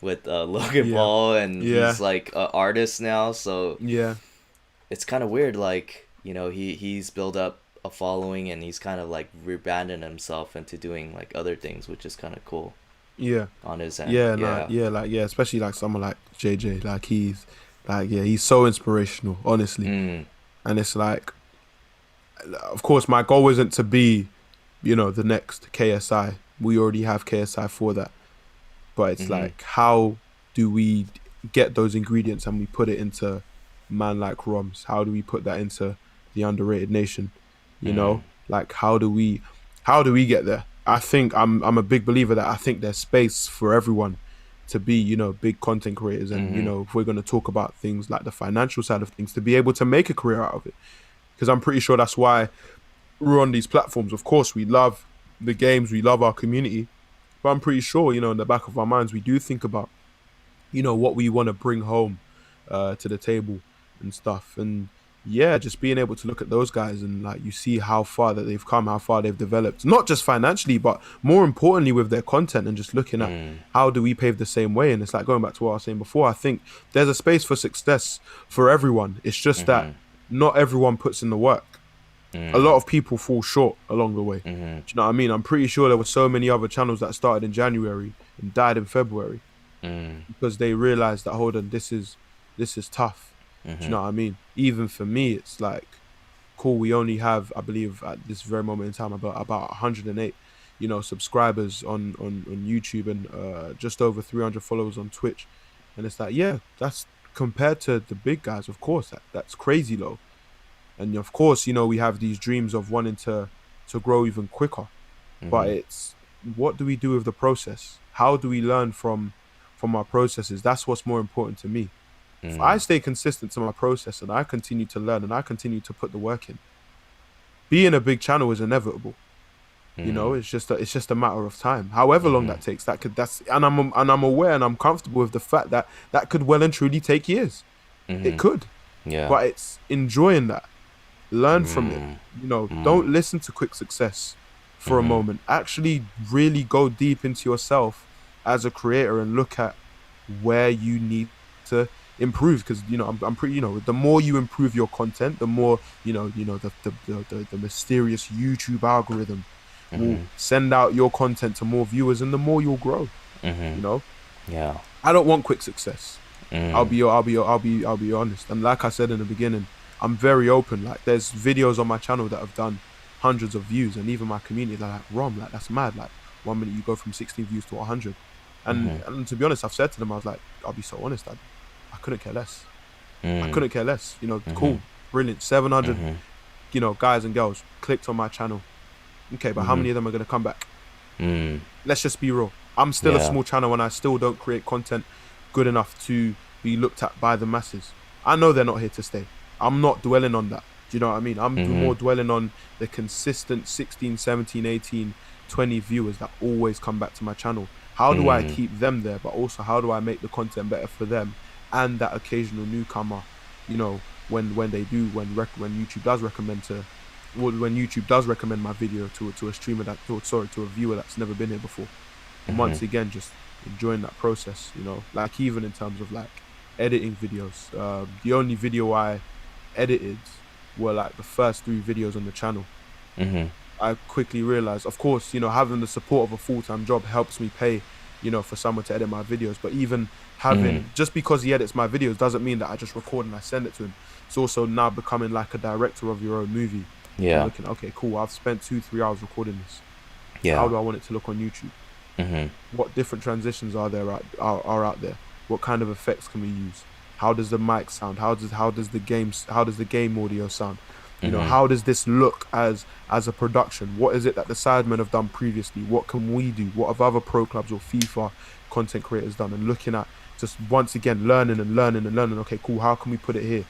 with Logan Paul, and he's like an artist now. So it's kind of weird. Like, he's built up a following, and he's kind of like rebranding himself into doing like other things, which is kind of cool. Yeah. On his end. Especially like someone like JJ, like he's so inspirational, honestly. And it's like, of course, my goal isn't to be, the next KSI. We already have KSI for that. But it's like, how do we get those ingredients and we put it into Manlikeromz? How do we put that into the underrated nation? You know, like how do we get there? I think I'm a big believer that I think there's space for everyone to be, big content creators, and if we're going to talk about things like the financial side of things, to be able to make a career out of it. Because I'm pretty sure that's why we're on these platforms. Of course, we love the games, we love our community, but I'm pretty sure, in the back of our minds, we do think about, what we want to bring home to the table and stuff. And yeah, just being able to look at those guys and like you see how far that they've come, how far they've developed, not just financially, but more importantly with their content, and just looking at how do we pave the same way. And it's like going back to what I was saying before, I think there's a space for success for everyone. It's just that not everyone puts in the work. A lot of people fall short along the way. Do you know what I mean? I'm pretty sure there were so many other channels that started in January and died in February because they realized that, hold on, this is tough. Do you know what I mean? Even for me, it's like, cool, we only have, I believe at this very moment in time, about 108 subscribers on YouTube, and just over 300 followers on Twitch. And it's like, yeah, that's compared to the big guys, of course, that's crazy low. And of course, we have these dreams of wanting to grow even quicker. But it's, what do we do with the process? How do we learn from our processes? That's what's more important to me. If I stay consistent to my process and I continue to learn and I continue to put the work in, being a big channel is inevitable. It's just a matter of time. However long that takes, and I'm aware and I'm comfortable with the fact that could well and truly take years. It could. Yeah. But it's enjoying that. Learn from it. Don't listen to quick success for a moment. Actually really go deep into yourself as a creator and look at where you need to improve, because I'm pretty, the more you improve your content, the more the mysterious YouTube algorithm will send out your content to more viewers, and the more you'll grow. Yeah, I don't want quick success. I'll be honest, and like I said in the beginning, I'm very open. Like, there's videos on my channel that have done hundreds of views, and even my community, they're like, Rom, like, that's mad. Like, 1 minute you go from 16 views to 100. And to be honest, I've said to them, I was like, I'll be so honest, I couldn't care less. I couldn't care less. Cool, brilliant. 700, guys and girls clicked on my channel. Okay, but how many of them are going to come back? Let's just be real. I'm still a small channel, and I still don't create content good enough to be looked at by the masses. I know they're not here to stay. I'm not dwelling on that. Do you know what I mean? I'm more dwelling on the consistent 16, 17, 18, 20 viewers that always come back to my channel. How do I keep them there? But also, how do I make the content better for them and that occasional newcomer? When YouTube does recommend my video to a streamer to a viewer that's never been here before. And once again, just enjoying that process. Like, even in terms of like editing videos, the only video I edited were like the first 3 videos on the channel. I quickly realized, of course, having the support of a full-time job helps me pay, for someone to edit my videos. But even having, just because he edits my videos doesn't mean that I just record and I send it to him. It's also now becoming like a director of your own movie. Yeah. Looking, okay, cool, I've spent 2-3 hours recording this. Yeah. How do I want it to look on YouTube? What different transitions are out there? What kind of effects can we use? How does the mic sound? How does the game audio sound? How does this look as a production? What is it that the Sidemen have done previously? What can we do? What have other pro clubs or FIFA content creators done? And looking at, just once again, learning. Okay, cool, how can we put it here?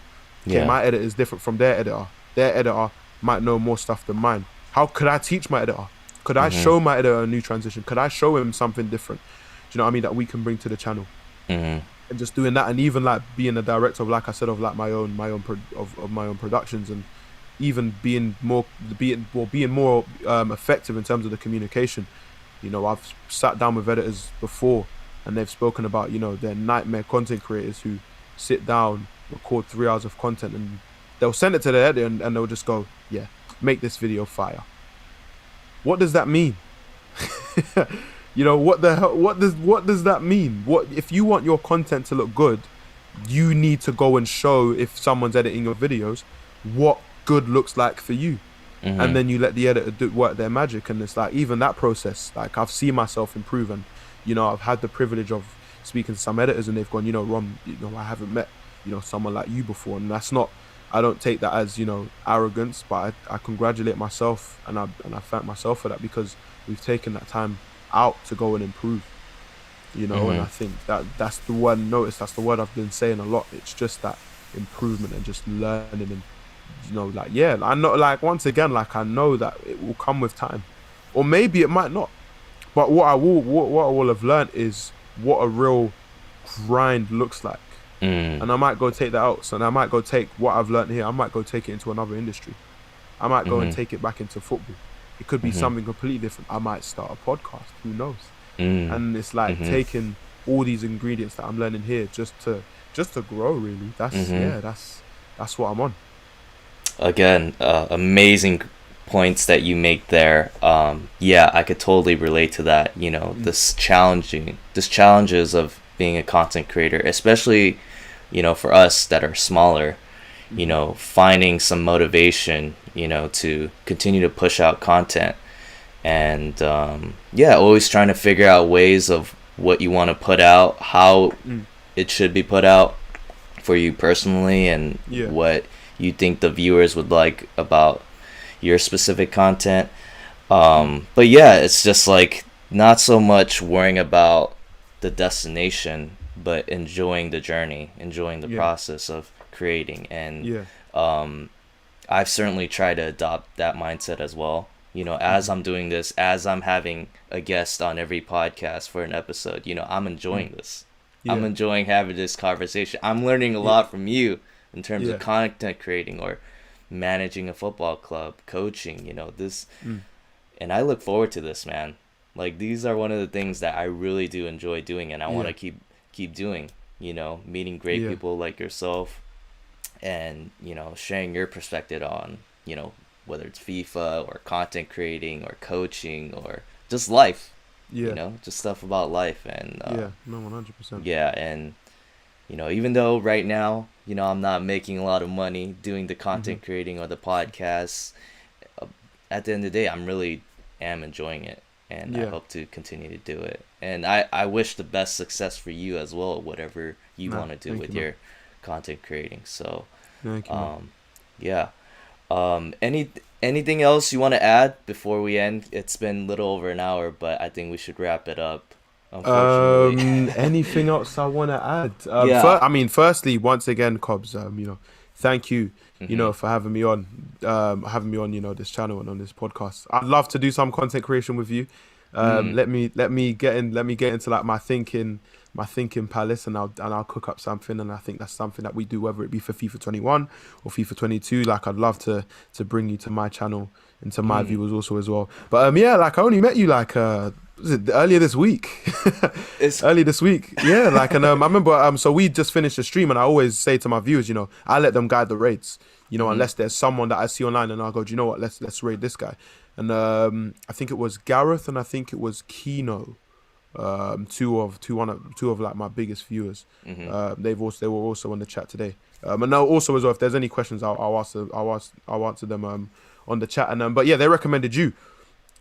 Okay, my editor is different from their editor. Their editor might know more stuff than mine. How could I teach my editor? Could I show my editor a new transition? Could I show him something different? Do you know what I mean? That we can bring to the channel. And just doing that, and even like being a director of, like I said, of like my own productions, and even being more effective in terms of the communication. I've sat down with editors before, and they've spoken about their nightmare content creators who sit down, record 3 hours of content, and they'll send it to the editor, and they'll just go, yeah, make this video fire. What does that mean? What the hell? What does that mean? What if you want your content to look good? You need to go and show, if someone's editing your videos, what good looks like for you, and then you let the editor work their magic. And it's like, even that process, like, I've seen myself improve, and I've had the privilege of speaking to some editors and they've gone, Rom, I haven't met, someone like you before. And that's not, I don't take that as, arrogance, but I congratulate myself and I thank myself for that, because we've taken that time out to go and improve, and I Mm-hmm. think that's the one notice, that's the word I've been saying a lot. It's just that improvement and just learning and, like, yeah, I know, like, once again, like, I know that it will come with time, or maybe it might not. But what I will have learned is what a real grind looks like. Mm. And I might go take that out. So I might go take what I've learned here. I might go take it into another industry. I might go and Mm-hmm. take it back into football. It could be Mm-hmm. something completely different. I might start a podcast. Who knows? Mm. And it's like Mm-hmm. taking all these ingredients that I'm learning here just to grow. Really, Mm-hmm. that's what I'm on. Again, amazing points that you make there. Yeah, I could totally relate to that. Mm, This challenges of being a content creator, especially, for us that are smaller. mm-hmm. Finding some motivation, to continue to push out content, and yeah, always trying to figure out ways of what you want to put out, how Mm, it should be put out for you personally, and yeah, what you think the viewers would like about your specific content. But yeah, it's just like not so much worrying about the destination, but enjoying the journey, enjoying the yeah, process of creating. And yeah. um, I've certainly tried to adopt that mindset as well. As Mm-hmm. I'm doing this, as I'm having a guest on every podcast for an episode, I'm Mm, enjoying this. I'm yeah, enjoying having this conversation. I'm learning a yeah, lot from you in terms of yeah. content creating or managing a football club, coaching, this. Mm, And I look forward to this, man. Like, these are one of the things that I really do enjoy doing, and I want yeah, to keep doing. Meeting great yeah. people like yourself, and sharing your perspective on whether it's FIFA or content creating or coaching or just life. Yeah, Just stuff about life. And yeah, no, 100%. yeah, and even though right now I'm not making a lot of money doing the Hmm. content creating or the podcasts, uh, at the end of the day, I'm really am enjoying it, and I Yeah, hope to continue to do it. And I wish the best success for you as well, whatever you nah, want to do thank with you, man. your content creating. So, Thank you, man. um, yeah. Anything else you want to add before we end? It's been a little over an hour, but I think we should wrap it up. Unfortunately. Anything else I want to add? Yeah. Firstly, once again, Cobbs, thank you, Mhm. for having me on, this channel and on this podcast. I'd love to do some content creation with you. Mm. Let me get into like my thinking palace, and I'll cook up something. And I think that's something that we do, whether it be for FIFA 21 or FIFA 22. Like, I'd love to bring you to my channel and to my Mm. viewers also as well. But yeah, like, I only met you like was it earlier this week? It's. Early this week, yeah. Like, and I remember, so we just finished the stream, and I always say to my viewers, I let them guide the raids, Mhm. unless there's someone that I see online, and I'll go, do you know what? Let's raid this guy. And I think it was Gareth, and I think it was Kino, two of like my biggest viewers. Mhm. They were also on the chat today. And now also as well, if there's any questions, I'll answer them on the chat. And but yeah, they recommended you.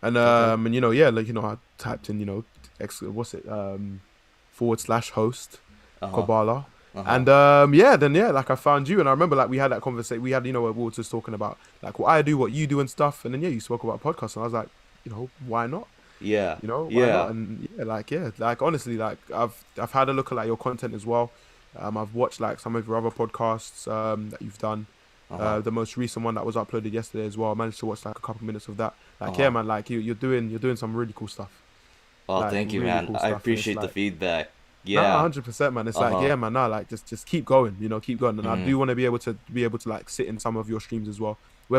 Okay. And yeah, like, I typed in, what's it, /host Uh huh. Koballa. Uh huh. And yeah, then yeah, like, I found you, and I remember, like, we had that conversation. We had, where we were just talking about like what I do, what you do, and stuff. And then yeah, you spoke about podcasts, and I was like, why not? Yeah. Why not? Yeah. And yeah, like, honestly, like, I've had a look at like your content as well. I've watched like some of your other podcasts that you've done. Uh huh. The most recent one that was uploaded yesterday as well. I managed to watch like a couple minutes of that. Uh Like, yeah, huh. man, like, you're doing some really cool stuff. Oh, Like, thank you, really man. cool I stuff. And it's appreciate the like, feedback. nah, Yeah. 100%, man. It's Uh like, huh. yeah, man, nah, like, just keep going, keep going. And I Mhm. do want to be able to like sit in some of your streams as well. Mhm.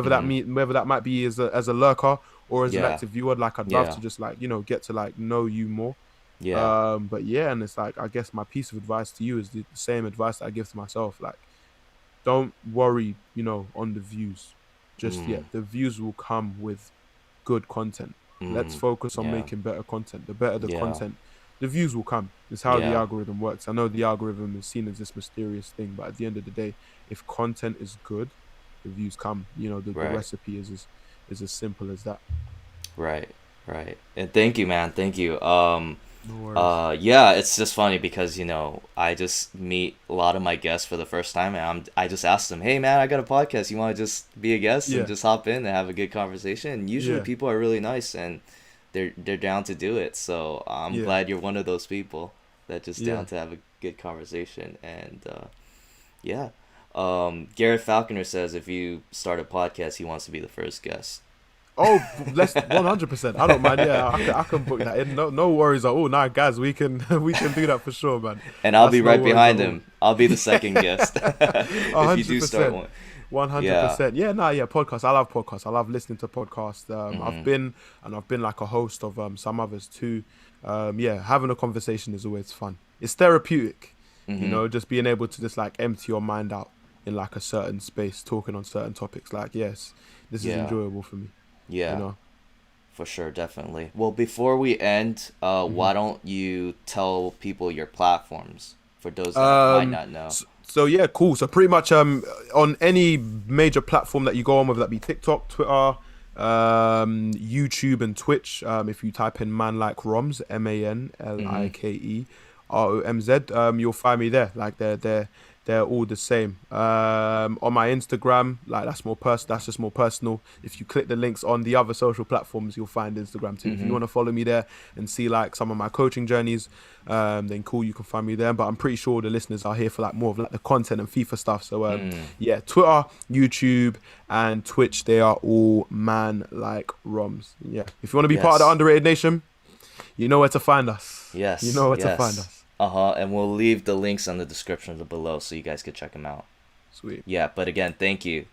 Whether that might be as a lurker or as an Yeah. active viewer. Like, I'd love Yeah. to just like, get to like know you more. Yeah. But yeah, and it's like, I guess my piece of advice to you is the same advice that I give to myself. Like, don't worry, on the views just yet. Mm. The views will come with good content. Let's Mm. focus on Yeah. making better content. The better the Yeah. content, the views will come. It's how the Yeah. algorithm works. I know the algorithm is seen as this mysterious thing, but at the end of the day, if content is good, the views come. The Right. recipe is as simple as that. Right. Right. And thank you, man. Thank you. No worries. Yeah, it's just funny because I just meet a lot of my guests for the first time, and I just ask them, "Hey, man, I got a podcast. You want to just be a guest and Yeah, just hop in and have a good conversation?" And usually yeah, people are really nice and they're down to do it. So I'm yeah, glad you're one of those people that just yeah. down to have a good conversation. And yeah, Garrett Falconer says if you start a podcast, he wants to be the first guest. Oh, let's 100%. I don't mind. Yeah, I can book that in. No worries at all. Nah, guys, we can we can do that for sure, man. And I'll be That's no right worries at behind all. him. I'll be the second guest A if you hundred do start percent. one. One hundred Yeah. percent. Yeah, nah, yeah. Podcasts. I love podcasts. I love listening to podcasts. Hmm. I've been like a host of some others too. Yeah, having a conversation is always fun. It's therapeutic, Hmm. just being able to just like empty your mind out in like a certain space, talking on certain topics. Like, yes, this is Yeah. enjoyable for me. You Yeah. know. For sure, definitely. Well, before we end, why don't you tell people your platforms for those that might Um, not know? so yeah, cool. So pretty much on any major platform that you go on, whether that be TikTok, Twitter, YouTube and Twitch. If you type in Manlikeromz, Hmm. ManLikeRomz, you'll find me there. Like they're all the same. On my Instagram, like that's just more personal. If you click the links on the other social platforms, you'll find Instagram too. If you Hmm. want to follow me there and see like some of my coaching journeys, then cool, you can find me there. But I'm pretty sure the listeners are here for like more of like the content and FIFA stuff. So Mm. yeah, Twitter, YouTube, and Twitch, they are all Manlikeromz. Yeah, if you want to be part of the Yes. underrated nation, you know where to find us. You Yes. know where to find Yes. us. Uh-huh. And we'll leave the links on the description below so you guys can check them out. Sweet. Yeah, but again, thank you.